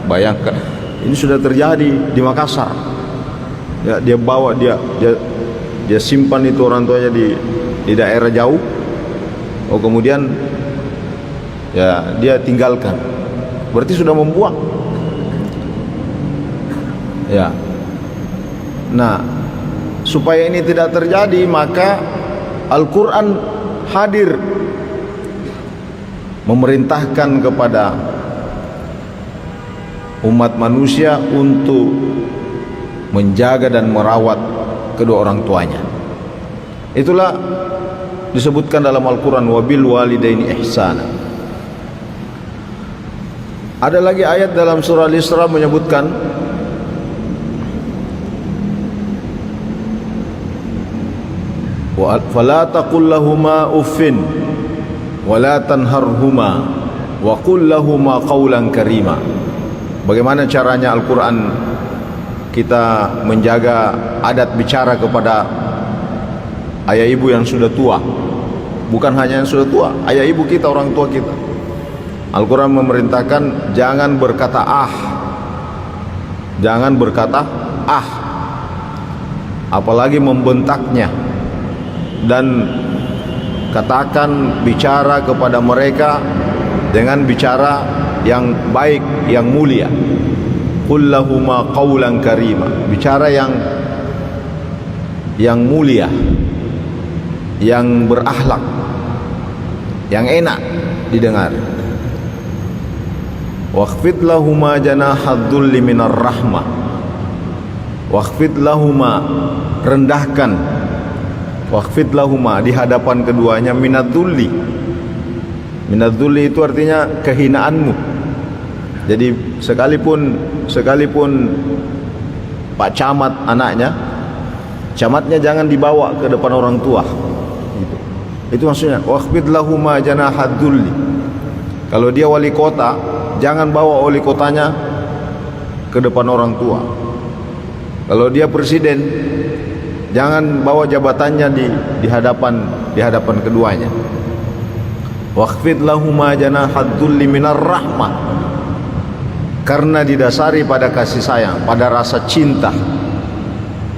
Bayangkan, ini sudah terjadi di Makassar. Ya, dia bawa dia simpan itu orang tuanya di daerah jauh. Oh, kemudian ya dia tinggalkan. Berarti sudah membuang. Ya. Nah, supaya ini tidak terjadi, maka Al-Quran hadir memerintahkan kepada umat manusia untuk menjaga dan merawat kedua orang tuanya. Itulah disebutkan dalam Al-Quran, wabil walidaini ihsana. Ada lagi ayat dalam surah Al-Isra menyebutkan fala taqul lahuma uffin wala tanharhuma wa qul lahuma qawlan karima. Bagaimana caranya Al-Quran kita menjaga adat bicara kepada ayah ibu yang sudah tua. Bukan hanya yang sudah tua, ayah ibu kita, orang tua kita. Al-Quran memerintahkan jangan berkata ah. Jangan berkata ah, apalagi membentaknya. Dan katakan, bicara kepada mereka dengan bicara yang baik, yang mulia. Qul lahuma qawlan karima. Bicara yang mulia, yang berakhlak, yang enak didengar. Wakhfid lahuma janahad dhulli minar rahmah. Wakhfid lahuma, rendahkan. Wakhfid lahuma, di hadapan keduanya, minad dhulli. Minad dhulli itu artinya kehinaanmu. Jadi sekalipun Pak Camat anaknya, camatnya jangan dibawa ke depan orang tua. Itu maksudnya. Wakhfid lahuma janahad dhulli. Kalau dia wali kota, jangan bawa wali kotanya ke depan orang tua. Kalau dia presiden, jangan bawa jabatannya di hadapan keduanya. Wakhfid lahuma janahad dhulli minar rahmah. Karena didasari pada kasih sayang, pada rasa cinta.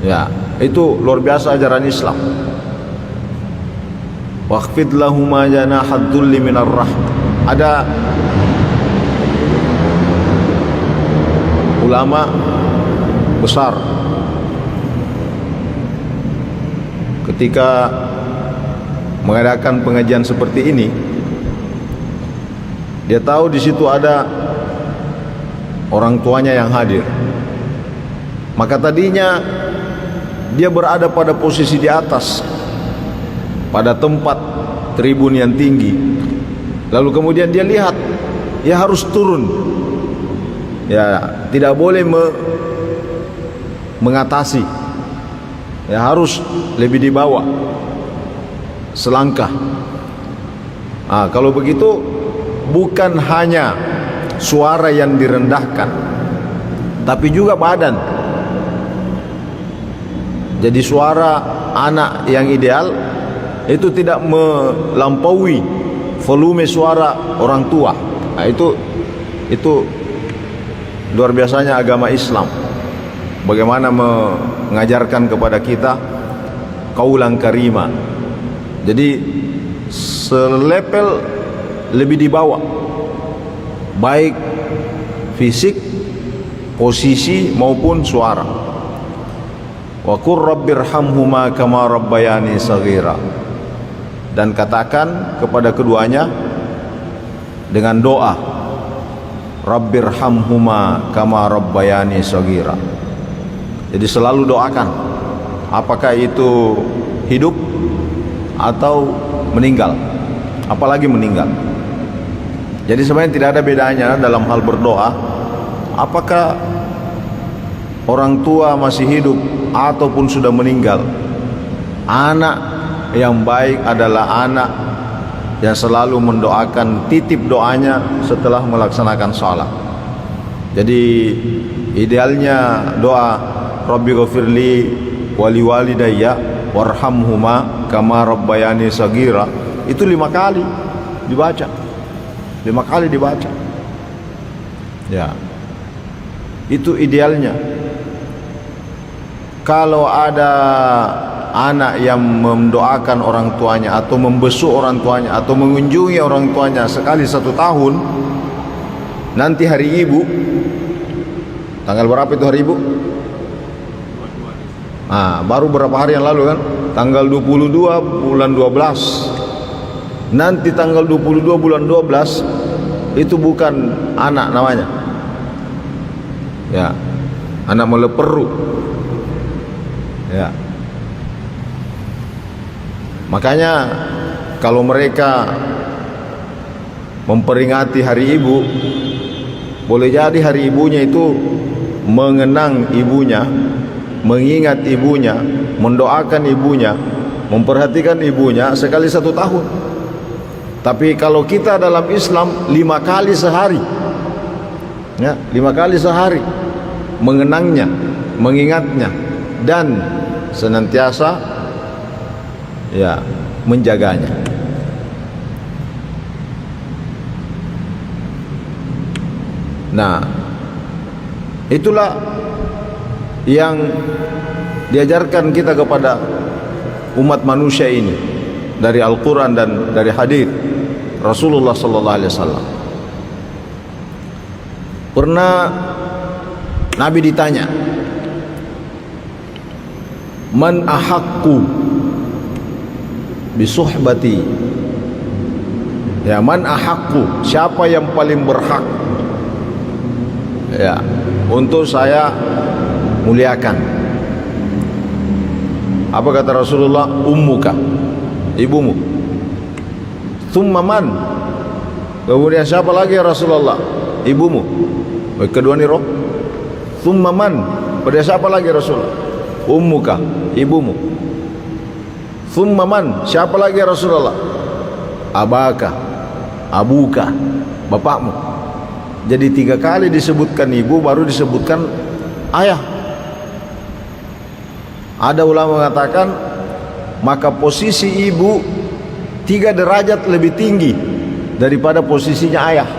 Ya, itu luar biasa ajaran Islam. Wakhfid lahuma janahad dhulli minar rahmah. Ada ulama besar ketika mengadakan pengajian seperti ini, dia tahu di situ ada orang tuanya yang hadir. Maka tadinya dia berada pada posisi di atas, pada tempat tribun yang tinggi. Lalu kemudian dia lihat, dia harus turun. Ya, tidak boleh mengatasi. Ya, harus lebih di bawah, selangkah. Kalau begitu, bukan hanya suara yang direndahkan, tapi juga badan. Jadi suara anak yang ideal itu tidak melampaui volume suara orang tua. Itu luar biasanya agama Islam. Bagaimana mengajarkan kepada kita qaulan karima. Jadi selepel lebih di bawah, baik fisik, posisi maupun suara. Wa qur rabbirhamhuma kama rabbayani shaghira. Dan katakan kepada keduanya dengan doa, rabbirhamhuma kama rabbayani shaghira. Jadi selalu doakan, apakah itu hidup atau meninggal, apalagi meninggal. Jadi sebenarnya tidak ada bedanya dalam hal berdoa, apakah orang tua masih hidup ataupun sudah meninggal. Anak yang baik adalah anak yang selalu mendoakan, titip doanya setelah melaksanakan sholat. Jadi idealnya doa Rabbi ghafirli wali walidayya warhamhuma kama rabbayani shaghira itu 5 kali dibaca. 5 kali dibaca. Ya. Itu idealnya. Kalau ada anak yang mendoakan orang tuanya atau membesuk orang tuanya atau mengunjungi orang tuanya sekali 1 tahun, nanti hari ibu, tanggal berapa itu hari ibu? Baru berapa hari yang lalu kan, tanggal 22 bulan 12. Nanti tanggal 22 bulan 12 itu bukan anak namanya, ya, anak meleperu. Ya. Makanya kalau mereka memperingati hari ibu, boleh jadi hari ibunya itu mengenang ibunya, mengingat ibunya, mendoakan ibunya, memperhatikan ibunya sekali 1 tahun. Tapi kalau kita dalam Islam 5 kali sehari, ya, 5 kali sehari mengenangnya, mengingatnya, dan senantiasa ya menjaganya. Nah, itulah yang diajarkan kita kepada umat manusia ini dari Al-Quran dan dari hadis Rasulullah sallallahu alaihi wasallam. Pernah Nabi ditanya, man ahaqqu bisuhbati, ya, man ahaqqu, siapa yang paling berhak ya untuk saya muliakan. Apa kata Rasulullah? Ummuka, ibumu. Thumma man, kemudian siapa lagi ya Rasulullah? Ibumu. Kedua nih roh. Thumma man, pada siapa lagi Rasulullah? Ummuka, ibumu. Thumma man, siapa lagi ya Rasulullah? Abaka, abuka, bapakmu. Jadi 3 kali disebutkan ibu, baru disebutkan ayah. Ada ulama mengatakan maka posisi ibu 3 derajat lebih tinggi daripada posisinya ayah.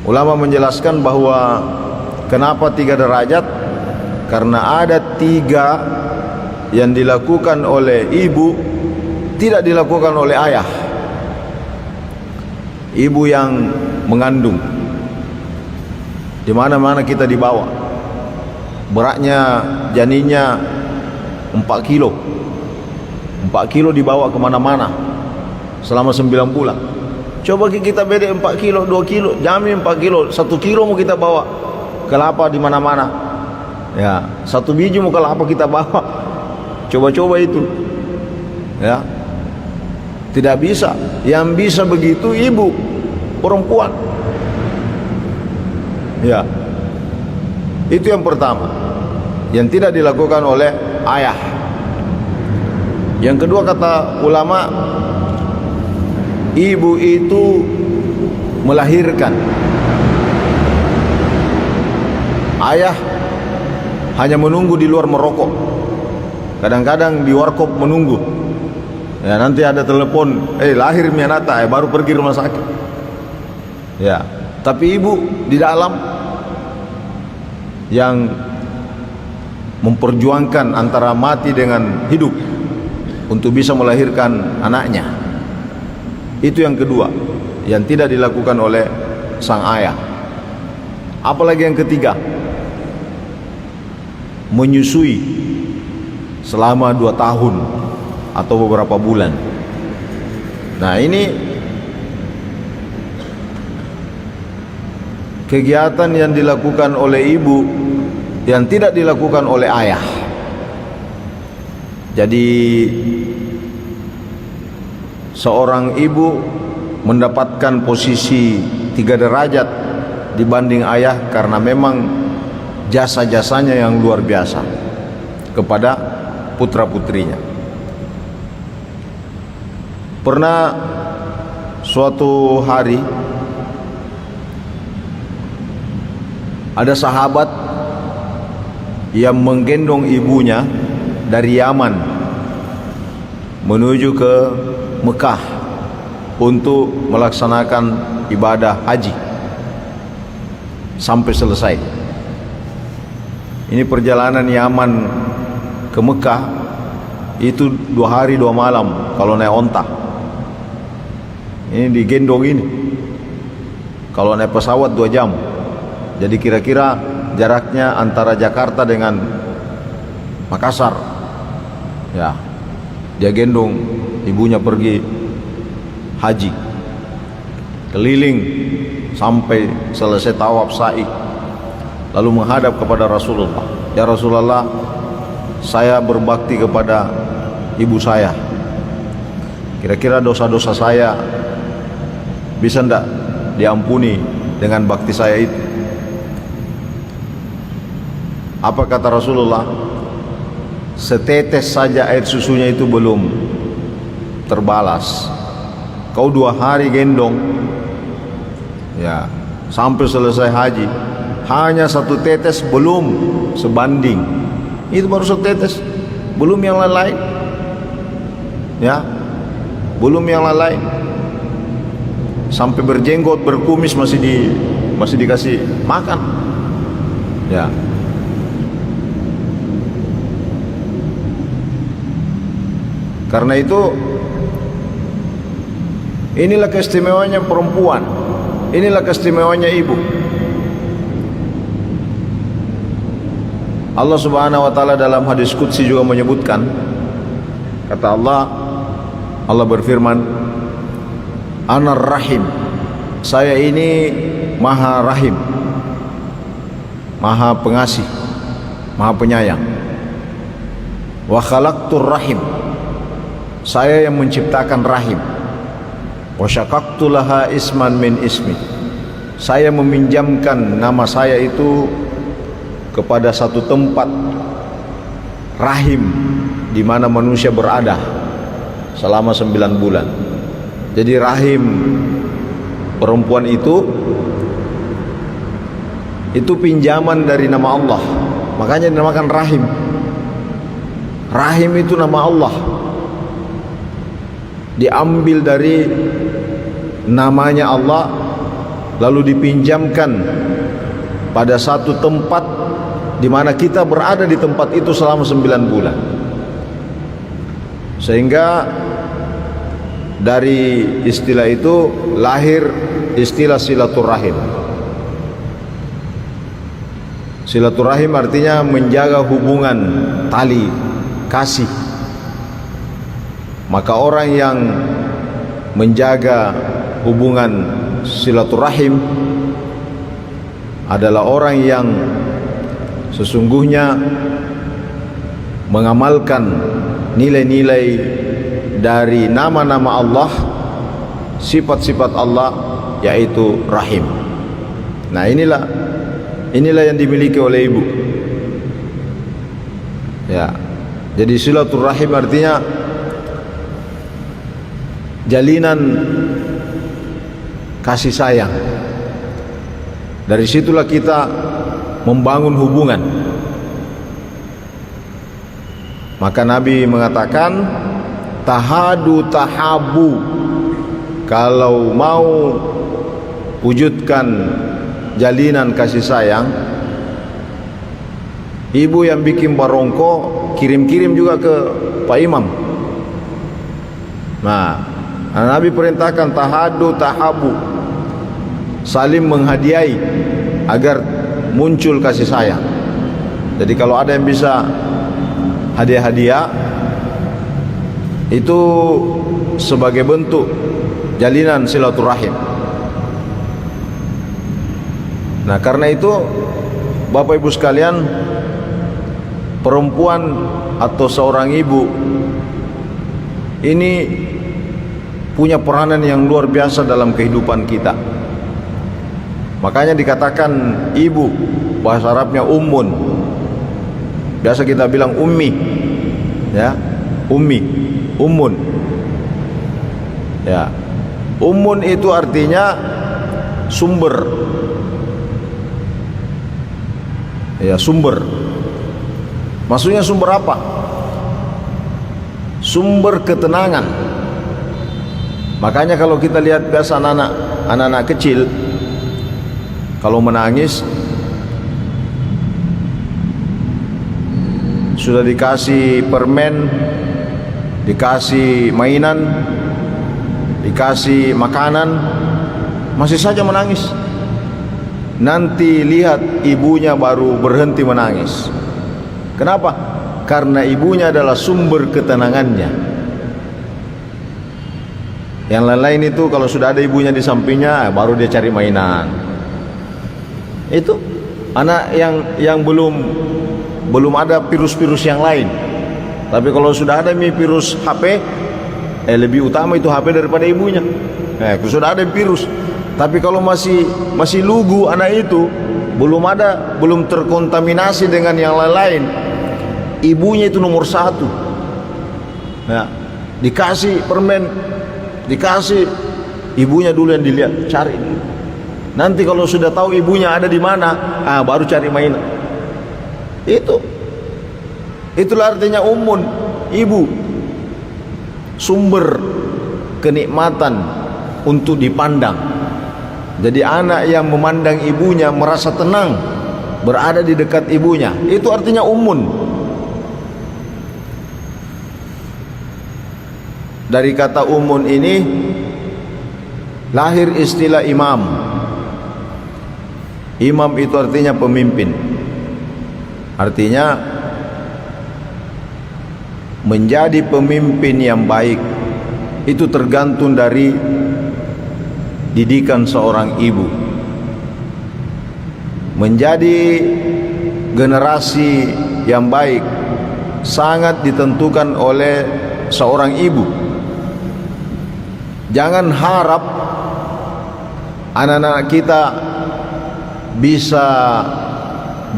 Ulama menjelaskan bahwa kenapa 3 derajat? Karena ada 3 yang dilakukan oleh ibu tidak dilakukan oleh ayah. Ibu yang mengandung, di mana-mana kita dibawa, beratnya janinnya 4 kilo, 4 kilo dibawa kemana-mana selama 9 bulan. Coba kita beda 4 kilo, 2 kilo, jamin 4 kilo, 1 kilo mau kita bawa kelapa di mana-mana. Ya, 1 biji mau kelapa kita bawa. Coba-coba itu. Ya. Tidak bisa. Yang bisa begitu ibu, perempuan. Ya. Itu yang pertama. Yang tidak dilakukan oleh ayah. Yang kedua, kata ulama, ibu itu melahirkan. Ayah hanya menunggu di luar merokok. Kadang-kadang di warkop menunggu. Ya, nanti ada telepon, lahir Mianata, baru pergi rumah sakit. Ya, tapi ibu di dalam yang memperjuangkan antara mati dengan hidup untuk bisa melahirkan anaknya. Itu yang kedua, yang tidak dilakukan oleh sang ayah. Apalagi yang ketiga, menyusui selama 2 tahun atau beberapa bulan. Nah, ini kegiatan yang dilakukan oleh ibu yang tidak dilakukan oleh ayah. Jadi seorang ibu mendapatkan posisi 3 derajat dibanding ayah karena memang jasa-jasanya yang luar biasa kepada putra-putrinya. Pernah suatu hari ada sahabat yang menggendong ibunya dari Yaman menuju ke Mekah untuk melaksanakan ibadah haji sampai selesai. Ini perjalanan Yaman ke Mekah itu 2 hari 2 malam kalau naik onta. Ini digendong ini. Kalau naik pesawat 2 jam. Jadi kira-kira jaraknya antara Jakarta dengan Makassar. Ya, dia gendong ibunya pergi haji, keliling sampai selesai tawaf sa'i, lalu menghadap kepada Rasulullah. Ya Rasulullah, saya berbakti kepada ibu saya. Kira-kira dosa-dosa saya bisa enggak diampuni dengan bakti saya itu? Apa kata Rasulullah? Setetes saja air susunya itu belum terbalas. Kau 2 hari gendong, ya, sampai selesai haji, hanya 1 tetes belum sebanding. Itu baru 1 tetes, belum yang lain-lain. Ya, belum yang lain-lain. Sampai berjenggot, berkumis masih dikasih makan. Ya. Karena itu inilah keistimewanya perempuan, inilah keistimewanya ibu. Allah Subhanahu wa taala dalam hadis qudsi juga menyebutkan, kata Allah berfirman, Anar Rahim, saya ini Maha Rahim, Maha Pengasih, Maha Penyayang. Wa khalaqtur rahim, saya yang menciptakan rahim. Wa syaqaqtu laha isman min ismi, saya meminjamkan nama saya itu kepada satu tempat rahim di mana manusia berada selama 9 bulan. Jadi rahim perempuan itu pinjaman dari nama Allah, makanya dinamakan rahim. Rahim itu nama Allah, diambil dari namanya Allah lalu dipinjamkan pada satu tempat di mana kita berada di tempat itu selama 9 bulan. Sehingga dari istilah itu lahir istilah silaturahim. Silaturahim artinya menjaga hubungan tali kasih Maka orang yang menjaga hubungan silaturahim adalah orang yang sesungguhnya mengamalkan nilai-nilai dari nama-nama Allah, sifat-sifat Allah, yaitu rahim. Nah, inilah yang dimiliki oleh ibu. Ya. Jadi silaturahim artinya jalinan kasih sayang. Dari situlah kita membangun hubungan. Maka Nabi mengatakan tahadu tahabu. Kalau mau wujudkan jalinan kasih sayang, ibu yang bikin barongko kirim-kirim juga ke Pak Imam. Nah, Nabi perintahkan tahadu tahabu, saling menghadiahi agar muncul kasih sayang. Jadi kalau ada yang bisa hadiah-hadiah, itu sebagai bentuk jalinan silaturahim. Nah, karena itu Bapak Ibu sekalian, perempuan atau seorang ibu ini punya peranan yang luar biasa dalam kehidupan kita. Makanya dikatakan ibu, bahasa Arabnya ummun. Biasa kita bilang ummi, ya, ummi, ummun. Ya, ummun itu artinya sumber. Ya, sumber. Maksudnya sumber apa? Sumber ketenangan. Makanya kalau kita lihat biasa anak-anak kecil kalau menangis sudah dikasih permen, dikasih mainan, dikasih makanan, masih saja menangis. Nanti lihat ibunya baru berhenti menangis. Kenapa? Karena ibunya adalah sumber ketenangannya. Yang lain-lain itu kalau sudah ada ibunya di sampingnya, baru dia cari mainan. Itu anak yang belum ada virus-virus yang lain. Tapi kalau sudah ada virus HP, lebih utama itu HP daripada ibunya. Sudah ada virus. Tapi kalau masih lugu anak itu, belum terkontaminasi dengan yang lain-lain, ibunya itu nomor satu. Nah, dikasih permen, dikasih, ibunya dulu yang dilihat, cari. Nanti kalau sudah tahu ibunya ada di mana, baru cari mainan. Itulah artinya ummun, ibu, sumber kenikmatan untuk dipandang. Jadi anak yang memandang ibunya merasa tenang berada di dekat ibunya, itu artinya ummun. Dari kata ummun ini lahir istilah imam. Imam itu artinya pemimpin. Artinya menjadi pemimpin yang baik itu tergantung dari didikan seorang ibu. Menjadi generasi yang baik sangat ditentukan oleh seorang ibu. Jangan harap anak-anak kita bisa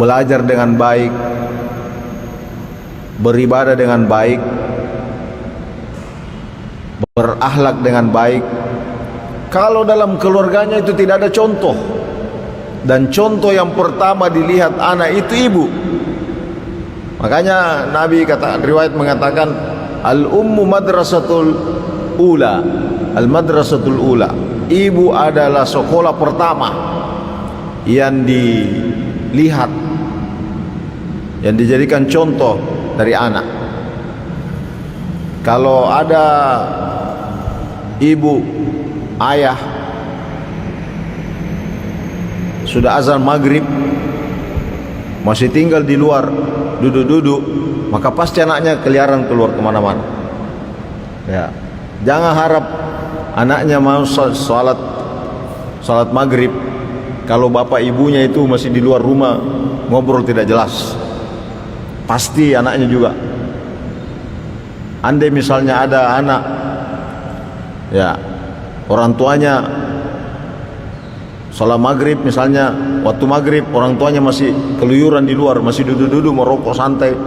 belajar dengan baik, beribadah dengan baik, berakhlak dengan baik, kalau dalam keluarganya itu tidak ada contoh. Dan contoh yang pertama dilihat anak itu ibu. Makanya Nabi riwayat mengatakan al-ummu madrasatul ula, al-madrasatul ula. Ibu adalah sekolah pertama yang dilihat, yang dijadikan contoh dari anak. Kalau ada ibu, ayah sudah azan maghrib masih tinggal di luar duduk-duduk, maka pasti anaknya keliaran keluar kemana-mana. Ya, jangan harap anaknya mau salat maghrib, kalau bapak ibunya itu masih di luar rumah ngobrol tidak jelas. Pasti anaknya juga. Andai misalnya ada anak, ya, orang tuanya salat maghrib misalnya, waktu maghrib orang tuanya masih keluyuran di luar, masih duduk-duduk merokok santai,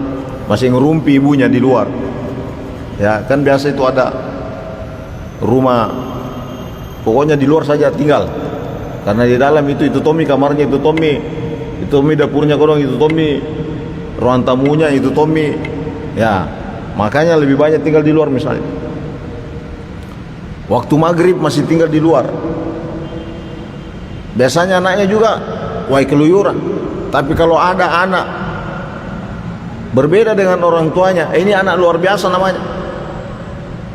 masih ngerumpi ibunya di luar. Ya, kan biasa itu ada rumah, pokoknya di luar saja tinggal. Karena di dalam itu Tommy kamarnya, itu Tommy dapurnya kodong, itu Tommy ruang tamunya, itu Tommy. Ya, makanya lebih banyak tinggal di luar misalnya. Waktu maghrib masih tinggal di luar. Biasanya anaknya juga keluyuran. Tapi kalau ada anak berbeda dengan orang tuanya, ini anak luar biasa namanya.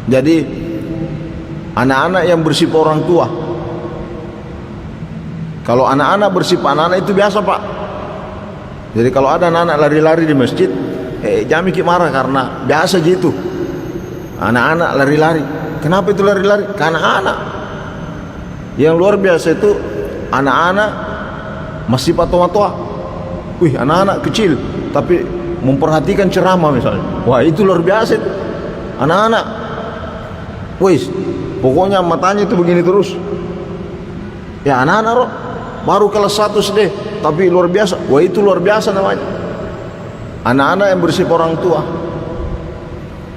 Jadi anak-anak yang bersifat orang tua. Kalau anak-anak bersifat anak-anak itu biasa, Pak. Jadi kalau ada anak-anak lari-lari di masjid, jangan mikir marah, karena biasa gitu. Anak-anak lari-lari. Kenapa itu lari-lari? Karena anak. Yang luar biasa itu anak-anak masih patoa-toa. Wih, anak-anak kecil tapi memperhatikan ceramah misalnya. Wah, itu luar biasa itu. Anak-anak, wih, pokoknya matanya itu begini terus. Ya, anak-anak baru kelas 1 SD tapi luar biasa. Wah, itu luar biasa namanya. Anak-anak yang bersifat orang tua.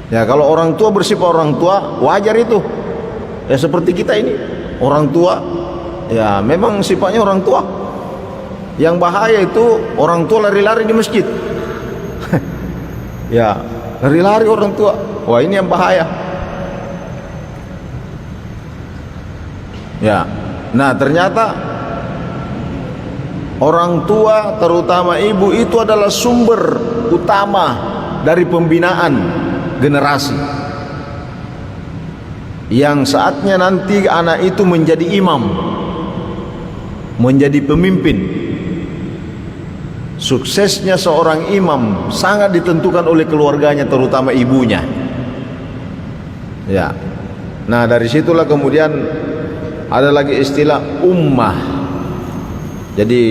Ya, kalau orang tua bersifat orang tua, wajar itu. Ya, seperti kita ini orang tua, ya memang sifatnya orang tua. Yang bahaya itu orang tua lari-lari di masjid. Ya, lari-lari orang tua. Wah, ini yang bahaya. Ya, nah ternyata orang tua, terutama ibu, itu adalah sumber utama dari pembinaan generasi. Yang saatnya nanti anak itu menjadi imam, menjadi pemimpin. Suksesnya seorang imam sangat ditentukan oleh keluarganya, terutama ibunya. Ya. Nah, dari situlah kemudian ada lagi istilah ummah. Jadi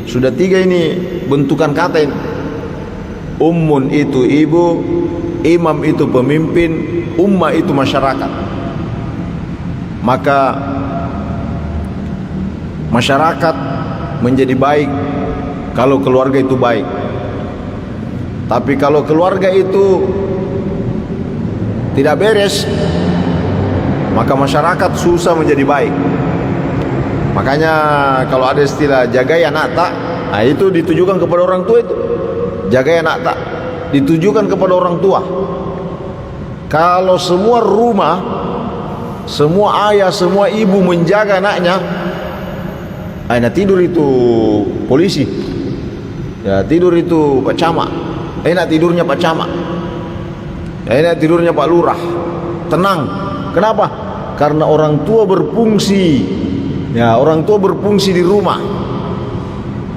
sudah 3 ini bentukan kata ini. Ummun itu ibu, imam itu pemimpin, ummah itu masyarakat. Maka masyarakat menjadi baik kalau keluarga itu baik. Tapi kalau keluarga itu tidak beres, maka masyarakat susah menjadi baik. Makanya kalau ada istilah jagai anak tak, nah itu ditujukan kepada orang tua itu. Jagai anak tak ditujukan kepada orang tua. Kalau semua rumah, semua ayah, semua ibu menjaga anaknya, anak tidur itu polisi, ya tidur itu Pak Camat, enak tidurnya Pak Camat, enak tidurnya Pak Lurah, tenang. Kenapa? Karena orang tua berfungsi. Ya, orang tua berfungsi di rumah.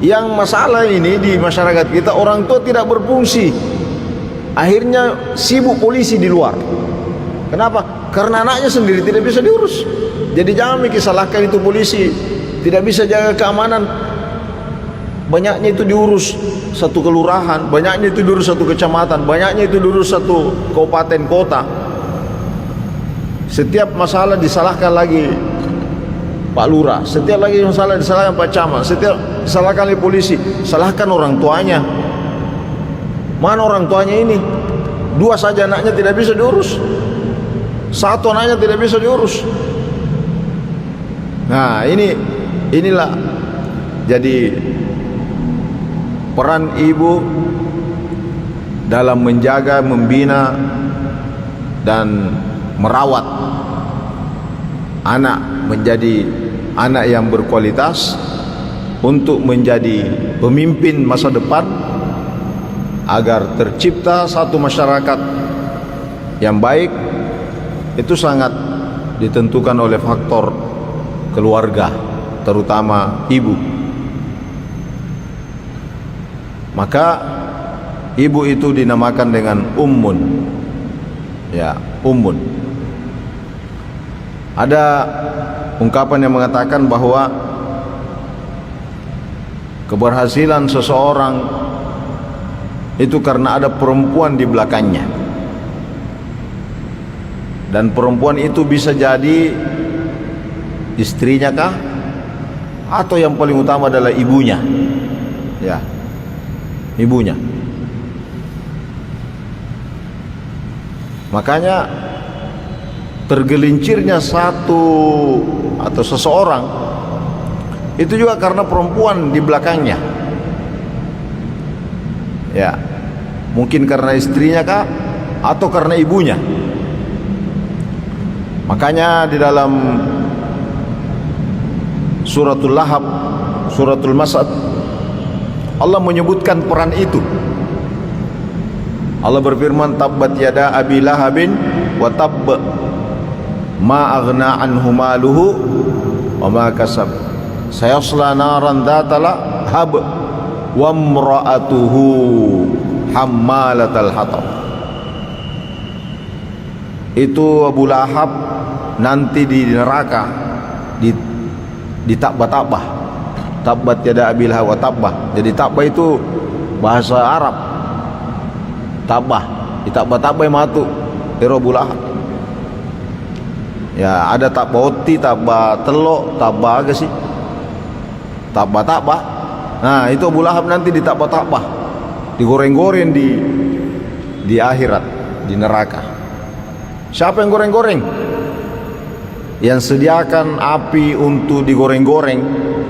Yang masalah ini di masyarakat kita, orang tua tidak berfungsi. Akhirnya sibuk polisi di luar. Kenapa? Karena anaknya sendiri tidak bisa diurus. Jadi jangan mikir salahkan itu polisi, tidak bisa jaga keamanan. Banyaknya itu diurus satu kelurahan, banyaknya itu diurus satu kecamatan, banyaknya itu diurus satu kabupaten kota. Setiap masalah disalahkan lagi Pak Lurah, setiap lagi masalah disalahkan Pak Camat, setiap disalahkan oleh polisi, salahkan orang tuanya. Mana orang tuanya ini? 2 saja anaknya tidak bisa diurus, 1 anaknya tidak bisa diurus. Nah, inilah jadi peran ibu dalam menjaga, membina dan merawat anak menjadi anak yang berkualitas untuk menjadi pemimpin masa depan, agar tercipta satu masyarakat yang baik. Itu sangat ditentukan oleh faktor keluarga, terutama ibu. Maka ibu itu dinamakan dengan ummun. Ya, ummun. Ada ungkapan yang mengatakan bahwa keberhasilan seseorang itu karena ada perempuan di belakangnya, dan perempuan itu bisa jadi istrinya kah, atau yang paling utama adalah ibunya, ya, ibunya. Makanya tergelincirnya satu atau seseorang itu juga karena perempuan di belakangnya, ya, mungkin karena istrinya kah, atau karena ibunya. Makanya di dalam suratul Lahab, suratul Masad, Allah menyebutkan peran itu. Allah berfirman, tabbat yada abi lahabin wa tabb, ma aghna anhu maluhu wa ma kasab, sayasla naran dzata lahab wa imra'atuhu hammalatal hatab. Itu Abu Lahab nanti di neraka, di tabah-tabah. Tabbat yada abi lahab wa tabbah. Jadi tabah itu bahasa Arab. Tabah, di tabah-tabah yang matu Abu Lahab. Ya, ada tabah oti, tabah telok, tabah apa sih? Tabah-tabah. Nah, itu Abu Lahab nanti di tabah-tabah, digoreng-goreng di akhirat, di neraka. Siapa yang goreng-goreng? Yang sediakan api untuk digoreng-goreng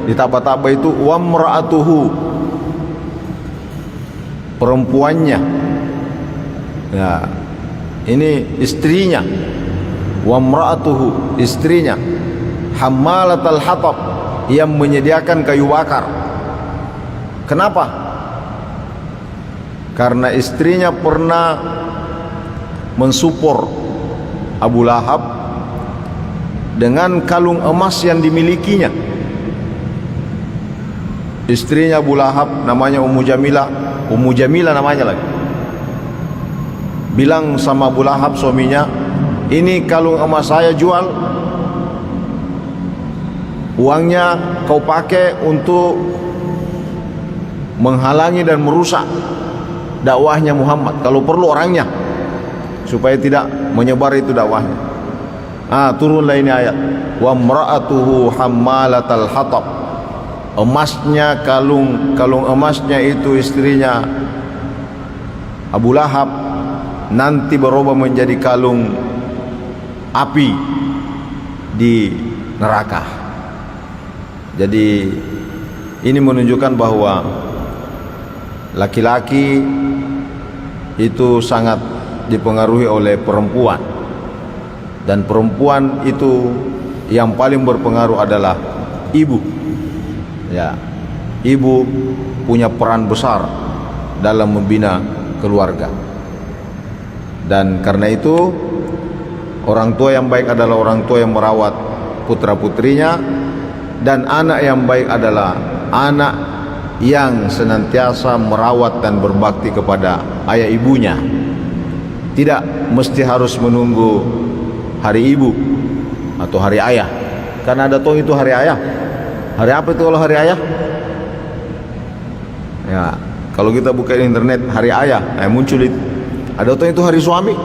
di tabah-tabah itu wamra'atuhu, perempuannya. Ya, ini istrinya. Wamra'atuhu, istrinya. Hammalatal hatab, yang menyediakan kayu bakar. Kenapa? Karena istrinya pernah mensupport Abu Lahab dengan kalung emas yang dimilikinya. Istrinya Abu Lahab namanya Ummu Jamilah namanya lagi. Bilang sama Abu Lahab suaminya, ini kalung emas saya jual, uangnya kau pakai untuk menghalangi dan merusak dakwahnya Muhammad, kalau perlu orangnya, supaya tidak menyebar itu dakwahnya. Turunlah ini ayat, wa imra'atuhu hammalatal hatab, emasnya, kalung emasnya itu istrinya Abu Lahab nanti berubah menjadi kalung api di neraka. Jadi ini menunjukkan bahwa laki-laki itu sangat dipengaruhi oleh perempuan, dan perempuan itu yang paling berpengaruh adalah ibu. Ya, ibu punya peran besar dalam membina keluarga. Dan karena itu orang tua yang baik adalah orang tua yang merawat putra-putrinya, dan anak yang baik adalah anak yang senantiasa merawat dan berbakti kepada ayah ibunya. Tidak mesti harus menunggu hari ibu atau hari ayah, karena ada toh itu hari ayah. Hari apa itu kalau hari ayah? Ya, kalau kita buka di internet hari ayah, muncul itu. Ada tuh itu hari suami,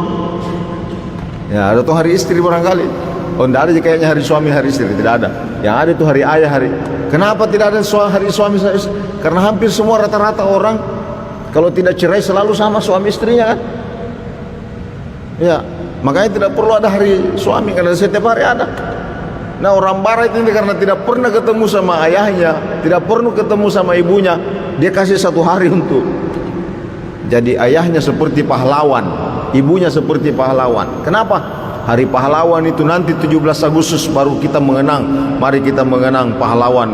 ya, ada tuh hari istri barangkali. Oh, tidak ada kayaknya hari suami hari istri, tidak ada. Yang ada itu hari ayah, hari. Kenapa tidak ada hari suami? Karena hampir semua rata-rata orang kalau tidak cerai selalu sama suami istrinya kan. Ya, makanya tidak perlu ada hari suami, karena setiap hari ada. Nah, orang barat ini karena tidak pernah ketemu sama ayahnya, tidak pernah ketemu sama ibunya, dia kasih satu hari untuk. Jadi ayahnya seperti pahlawan, ibunya seperti pahlawan. Kenapa? Hari pahlawan itu nanti 17 Agustus baru kita mengenang. Mari kita mengenang pahlawan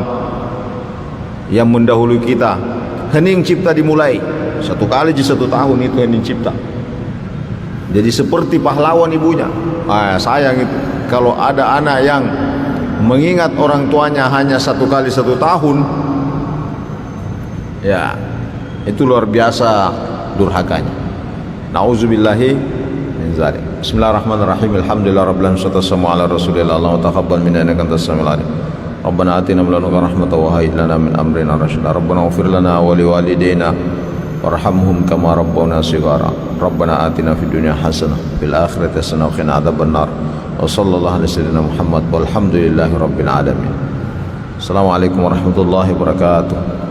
yang mendahului kita. Hening cipta dimulai. Satu kali di 1 tahun itu hening cipta. Jadi seperti pahlawan ibunya. Sayang itu kalau ada anak yang mengingat orang tuanya hanya 1 kali 1 tahun, ya itu luar biasa durhakanya. Nauzubillahi min dzalik. Bismillahirrahmanirrahim. Alhamdulillahirabbil alamin. Wassalamu ala Rasulillah. Allahumma taqabbal minna innaka antas samiul alim. Rabbana atina min ladunka rahmatan wa hayyi lana min amrina rashada. Rabbana ighfir lana wa liwalidayna warhamhum kama rabbawna shighara. Rabbana atina fid dunya hasanah fil akhirati hasanah wa qina adzabannar. Wa sallallahu ala sayyidina Muhammad walhamdulillahi rabbil alamin. Assalamualaikum warahmatullahi wabarakatuh.